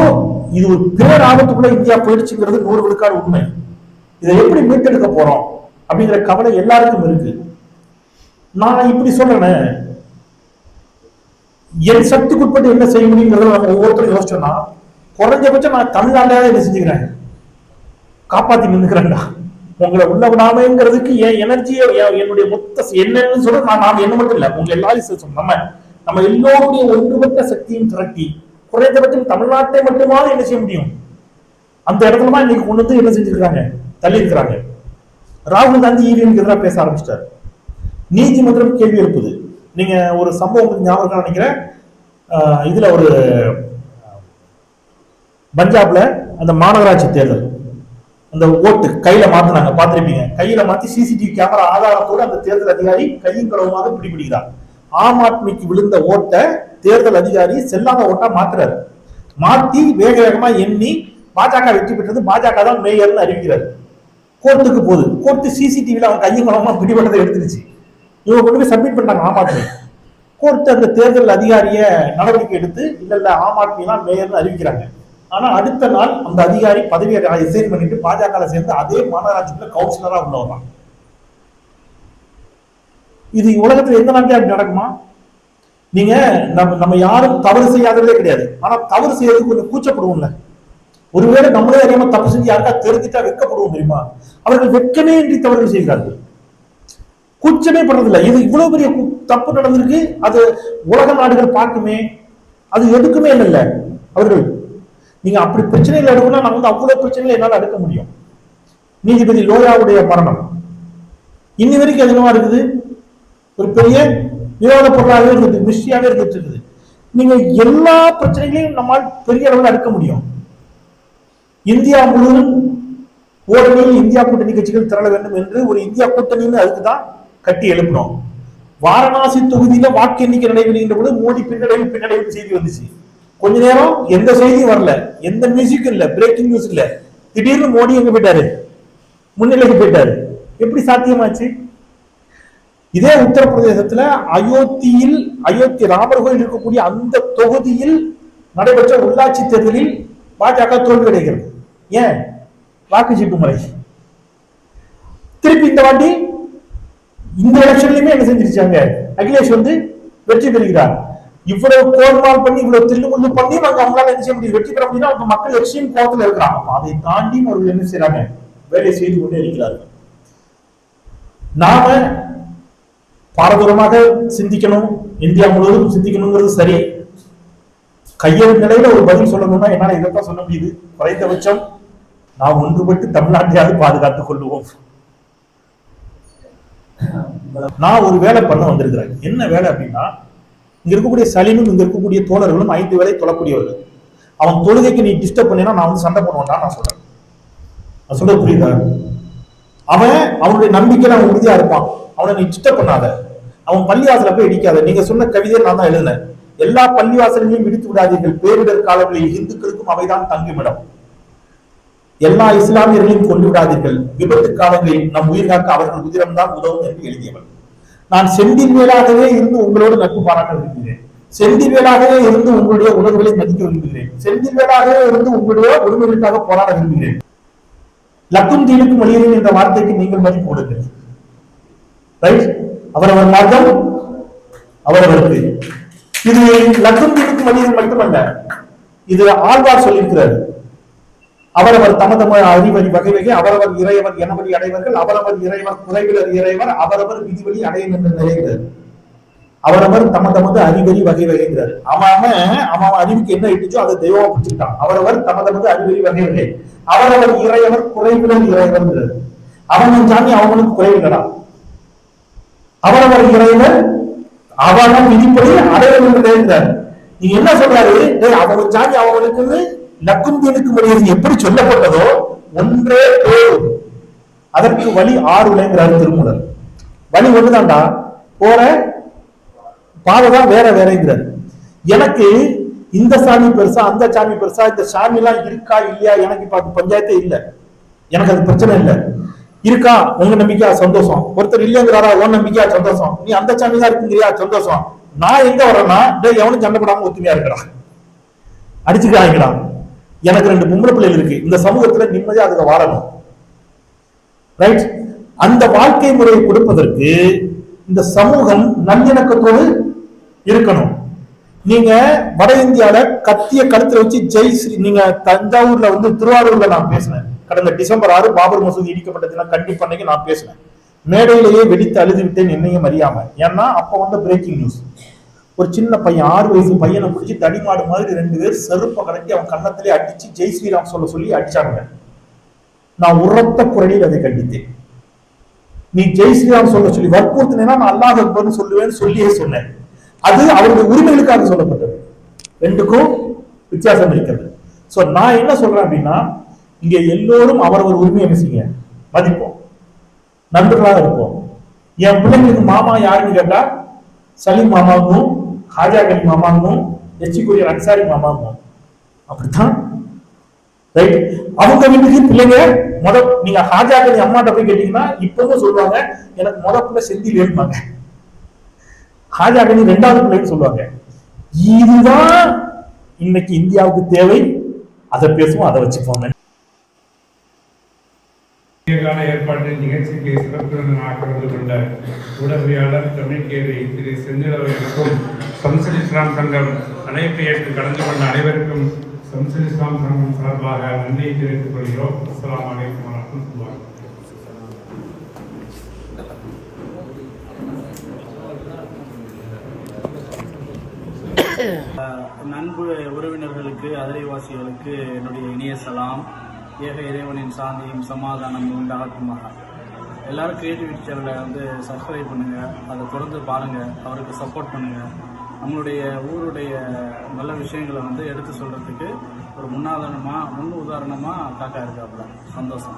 இது ஒரு பேர் ஆபத்துக்குள்ள இந்தியா போயிடுச்சுங்கிறது 100 விழுக்காடு உண்மை. இதை எப்படி மீட்டெடுக்க போறோம் அப்படிங்கிற கவலை எல்லாருக்கும் இருக்கு. நான் இப்படி சொல்றேன், என் சக்திக்குட்பட்டு என்ன செய்ய முடியுங்கிறத நம்ம ஒவ்வொருத்தரும் யோசிச்சோம்னா, குறைஞ்சபட்சம் நான் தமிழ்நாட்டில என்ன செஞ்சுக்கிறேன், காப்பாத்தி நின்றுக்கிறேன்டா. உங்களை உள்ள விடாமங்கிறதுக்கு என் எனர்ஜியை, என்னுடைய மொத்த என்னன்னு சொல்ற நான் என்ன மட்டும் இல்லை, உங்க எல்லாரும் நம்ம எல்லோருடைய ஒன்றுபட்ட சக்தியும் திரட்டி குறைந்தபட்சம் தமிழ்நாட்டை மட்டுமாவது என்ன செய்ய முடியும், அந்த இடத்துல தான் இன்னைக்கு கொண்டு வந்து என்ன செஞ்சிருக்காங்க, தள்ளி இருக்கிறாங்க. ராகுல் காந்தி இவிஎம்க்கு எதிராக பேச ஆரம்பிச்சிட்டார். நீதிமன்றம் கேள்வி எழுப்புது. நீங்க ஒரு சம்பவம் ஞாபகம் நினைக்கிறேன், இதுல ஒரு பஞ்சாப்ல அந்த மாநகராட்சி தேர்தல், அந்த ஓட்டு கையில மாத்தினாங்க, பார்த்திருப்பீங்க. கையில மாத்தி சிசிடிவி கேமரா ஆதாரத்தோடு அந்த தேர்தல் அதிகாரி கையும் களவுமாக பிடிபிடிக்கிறார். ஆம் ஆத்மிக்கு விழுந்த ஓட்டை தேர்தல் அதிகாரி செல்லாத ஓட்டா மாத்துறாரு. மாத்தி வேக வேகமா எண்ணி பாஜக வெற்றி பெற்றது, பாஜக தான் மேயர்னு அறிவிக்கிறாரு. கோர்ட்டுக்கு போகுது. கோர்ட்டு சிசிடிவில அவன் கையும் களவுமா பிடிபட்டதை எடுத்துருச்சு. இவங்க கொண்டு போய் சப்மிட் பண்ணாங்க ஆம் ஆத்மி. கோர்ட்டு அந்த தேர்தல் அதிகாரிய நடவடிக்கை எடுத்து இல்ல ஆம் ஆத்மி தான் மேயர்னு அறிவிக்கிறாங்க. ஆனா அடுத்த நாள் அந்த அதிகாரி பதவியை ரிசைன் பண்ணிட்டு பாஜக சேர்ந்து அதே மாநகராட்சிக்குள்ள கவுன்சிலரா உள்ள வர்றான். இது உலகத்துல எந்த நாட்டிலே அப்படி நடக்குமா? நீங்க நம்ம யாரும் தவறு செய்யாததே கிடையாது, ஆனா தவறு செய்யறதுக்கு கொஞ்சம் கூச்சப்படுவோம்ல. ஒருவேளை நம்மளே அறியாம தப்பு செஞ்சு யாருக்கா தெரிஞ்சுட்டா வெட்கப்படுவோம் தெரியுமா? அவர்கள் வெட்கமே இன்றி தவறுகள் செய்கிறார்கள், கூச்சமே படுறதில்லை. இது இவ்வளவு பெரிய தப்பு நடந்திருக்கு, அது உலக நாடுகள் பார்க்குமே, அது எதுக்குமே இல்லை அவர்கள். நீங்க அப்படி பிரச்சனைகள் எடுக்கணும், நான் வந்து அவ்வளவு பிரச்சனைகளை என்னால் எடுக்க முடியும். நீதிபதி லோயாவுடைய மரணம் இன்னி வரைக்கும் அதிகமா இருக்குது, ஒரு பெரிய விவாத பொருளாகவே இருந்துட்டு மிஸ்டியாவே இருந்துட்டு இருக்குது. நீங்க எல்லா பிரச்சனைகளையும் நம்மால் பெரிய அளவில் எடுக்க முடியும். இந்தியா முழுவதும் ஓரணியில் இந்தியா கூட்டணி கட்சிகள் திரள வேண்டும் என்று ஒரு இந்தியா கூட்டணின்னு அதுக்குதான் கட்டி எழுப்பினோம். வாரணாசி தொகுதியில வாக்கு எண்ணிக்கை நடைபெறுகின்ற போது மோடி பின்னடைவு செய்தி வந்துச்சு. கொஞ்ச நேரம் எந்த செய்தியும் வரல, எந்த மியூசிக்கும் இல்ல, பிரேக்கிங் நியூஸ் இல்ல. திடீர்னு மோடி எங்க போயிட்டாரு, முன்னிலைக்கு போயிட்டாரு. எப்படி சாத்தியமாச்சு? இதே உத்தரப்பிரதேசத்துல அயோத்தி ராமர் கோயில் இருக்கக்கூடிய அந்த தொகுதியில் நடைபெற்ற உள்ளாட்சி தேர்தலில் பாஜக தோல்வி அடைகிறது. ஏன்? வாக்குச்சீட்டு முறை. திருப்பி இந்த வாட்டி இந்த எலெக்ஷன்லயுமே என்ன செஞ்சிருச்சாங்க, அகிலேஷ் வந்து வெற்றி பெறுகிறார். இவ்வளவு கோல்மால் பண்ணி இவ்வளவு தில்லுமுள்ளு பண்ணி அவங்களால என்ன செய்ய முடியும், வெற்றி பெற முடியும். அவங்க மக்கள் எக்ஸ்ட்ரீம் கோபத்தில் இருக்கிறாங்க. அதை தாண்டி அவர்கள் என்ன செய்யறாங்க, வேலை செய்து கொண்டே இருக்கிறார்கள். நாம பாரதூரமாக சிந்திக்கணும், இந்தியா முழுவதும் சிந்திக்கணுங்கிறது சரி. கையெழு நிலையில ஒரு பதில் சொல்லணும்னா என்னால இதைத்தான் சொல்ல முடியுது. குறைந்தபட்சம் நாம் ஒன்றுபட்டு தமிழ்நாட்டையாவது பாதுகாத்துக் கொள்வோம். நான் ஒரு வேலை பண்ண வந்திருக்கிறேன். என்ன வேலை அப்படின்னா, இங்க இருக்கக்கூடிய சலீமும் இங்க இருக்கக்கூடிய தோழர்களும் 5 வேலை தொழக்கூடியவர்கள். அவன் தொழுகைக்கு நீ டிஸ்டர்ப் பண்ணினா நான் வந்து சண்டை பண்ணுவேன்டா நான் சொல்றேன். நான் சொல்றது புரியுதா? அவனுடைய நம்பிக்கையில அவன் உறுதியா இருப்பான். அவனை நீ டிஸ்டர்ப் பண்ணாத, அவன் பள்ளிவாசல போய் இடிக்காத. நீங்க சொன்ன கவிதையை நான் தான் எழுதினேன். எல்லா பள்ளிவாசலையும் இடித்து விடாதீர்கள், பேரிடர் காலங்களில் இந்துக்களுக்கும் அவைதான் தங்குமிடம். எல்லா இஸ்லாமியர்களையும் கொண்டு விடாதீர்கள், விபத்து காலங்களில் நம் உயிர் காக்க அவர்கள் உதிரம்தான் உதவும் என்று எழுதியவன். நான் செந்தில் வேளாகவே இருந்து உங்களோடு நட்பு பாராட்ட விரும்புகிறேன். செந்தில் வேளாகவே இருந்து உங்களுடைய உணர்வுகளை மதிக்க விரும்புகிறேன். செந்தில் வேளாகவே இருந்து உங்களுடைய உரிமைகளுக்காக போராட விரும்புகிறேன். லக்கும் தீனுக்கும் வழியேறும் என்ற வார்த்தைக்கு நீங்கள் மதிப்பு கொடுங்கள். ரைட்? அவரவர் மார்க்கம் அவரவருக்கு. இது லக்கும் தீனுக்கு மனிதன் மட்டுமல்ல, இது ஆழ்வார் சொல்லியிருக்கிறார். அவரவர் தம தம அறிவழி வகை வகை அவரவர் இறைவர் எனவழி அடைவர்கள் அவரவர் இறைவர் குறைவிலர் இறைவர் அவரவர் விதிவழி அடையும் என்று நிறைகிறார். அவரவர் தம தமது அறிவழி வகை வகைங்கிறார். அவன் அறிவுக்கு என்ன இட்டுச்சோ அதை தெய்வமா பிடிச்சுக்கிட்டான். அவரவர் தம தமது அறிவழி வகை வகை அவரவர் இறைவர் குறைவிலர் இறைவர்ங்கிறார். அவன் சாமி அவனுக்கு குறைவில்லடா. அவரவர் இறைவர் அவன் விதிப்படி அடையும் என்று நிறைகிறார். நீங்க என்ன சொல்றாரு? அவன் சாமி அவனுக்கு லக்கும் தீனுக்கு மனிதன் எப்படி சொல்லப்பட்டதோ ஒன்றே போதும், அதற்கு வழி 6 விளைங்கிறாரு திருமூலர். வழி ஒண்ணுதான்டா, போற பாதைதான் வேற வேறங்கிறாரு. எனக்கு இந்த சாமி பெருசா அந்த சாமி பெருசா, இந்த சாமி எல்லாம் இருக்கா இல்லையா எனக்கு இப்ப பஞ்சாயத்தே இல்ல. எனக்கு அது பிரச்சனை இல்லை. இருக்கா உங்க நம்பிக்கையா சந்தோஷம், ஒருத்தர் இல்லைங்கிறாரா உன் நம்பிக்கையா சந்தோஷம், நீ அந்த சாமி தான் இருக்குங்கிறியா சந்தோஷம். நான் எங்க வரேன்னா எவனும் சண்டை போடாம ஒத்துமையா இருக்கிறான், அடிச்சுக்கிறாங்கடா. எனக்கு 2 பொம்பளை பிள்ளைகள் இருக்கு, இந்த சமூகத்துல நிம்மதியா அதுல வாழணும். ரைட்? அந்த வாழ்க்கை முறையை கொடுப்பதற்கு இந்த சமூகம் நல்லிணக்கத்தோடு இருக்கணும். நீங்க வட இந்தியால கத்திய கழுத்துல வச்சு ஜெய் ஸ்ரீ, நீங்க தஞ்சாவூர்ல திருவாரூர்ல நான் பேசினேன் கடந்த டிசம்பர் 6 பாபர் மசூதி இடிக்கப்பட்டதுன்னா கண்டிப்பா அன்னைக்கு நான் பேசினேன். மேடையிலேயே வெடித்து அழுது விட்டேன் என்னையும் அறியாம. ஏன்னா அப்ப பிரேக்கிங் நியூஸ். ஒரு சின்ன பையன் 6 வயசு பையனை பிடிச்சி தடிமாடு மாதிரி 2 பேர் செருப்பை கலட்டி அவன் கன்னத்திலே அடிச்சு ஜெய் ஸ்ரீராம் சொல்லி அடிச்சாங்க. நான் உரத்த குரலில் அதை கண்டித்தேன். நீ ஜெய் ஸ்ரீராம் சொல்லி வற்புறுத்தினா நான் அல்லாஹ் அக்பர்னு சொல்லுவேன்னு சொல்லியே சொன்னேன். அது அவருடைய உரிமைகளுக்காக சொல்லப்பட்டது. 2க்கும் வித்தியாசம் இருக்கிறது. சோ நான் என்ன சொல்றேன் அப்படின்னா, இங்க எல்லோரும் அவரவர் உரிமையை என்ன செய்ய மதிப்போம், நண்பர்களாக இருப்போம். என் பிள்ளைங்களுக்கு மாமா யாருன்னு கேட்டா சலீம் மாமாவும் ஹாஜா கலி மாமாவும் எச்சி கொரியர் அன்சாரி மாமாவும் அப்படித்தான். ரைட்? அவங்க வீட்டுக்கு பிள்ளைங்க நீங்க ஹாஜா கலி அம்மாட்ட போய் கேட்டீங்கன்னா இப்பவும் சொல்லுவாங்க எனக்கு பிள்ளை செந்தில் ஏற்பாங்க, ஹாஜா கலி 2வது பிள்ளைன்னு சொல்லுவாங்க. இதுதான் இன்னைக்கு இந்தியாவுக்கு தேவை. அதை பேசுவோம், அதை வச்சுப்போம். ஏற்பாட்டில் நிகழ்ச்சிக்கு சிறப்புடன் கலந்து கொண்ட ஊடகவியாளர் தமிழ்கேரி திரு செந்திலவர்களுக்கும் சம்சல் இஸ்லாம் சங்கம் அழைப்பை ஏற்று கலந்து கொண்ட அனைவருக்கும் சம்சல் இஸ்லாம் சங்கம் சார்பாக நன்றியை தெரிவித்துக் கொள்கிறோம். அஸ்ஸலாமு அலைக்கும் வரஹ்மத்துல்லாஹி. நண்பு உறவினர்களுக்கு அதிரைவாசிகளுக்கு என்னுடைய இனிய சலாம். ஏக இறைவனின் சாந்தியும் சமாதானமும் உண்டாகட்டுமாக. எல்லாரும் கிரியேட்டிவிட்டி சேனலை சப்ஸ்கிரைப் பண்ணுங்க, அதை தொடர்ந்து பாருங்க, அவருக்கு சப்போர்ட் பண்ணுங்க. நம்மளுடைய ஊருடைய நல்ல விஷயங்களை எடுத்து சொல்றதுக்கு ஒரு முன் உதாரணமா காக்கா இருக்காப்புல. சந்தோஷம்.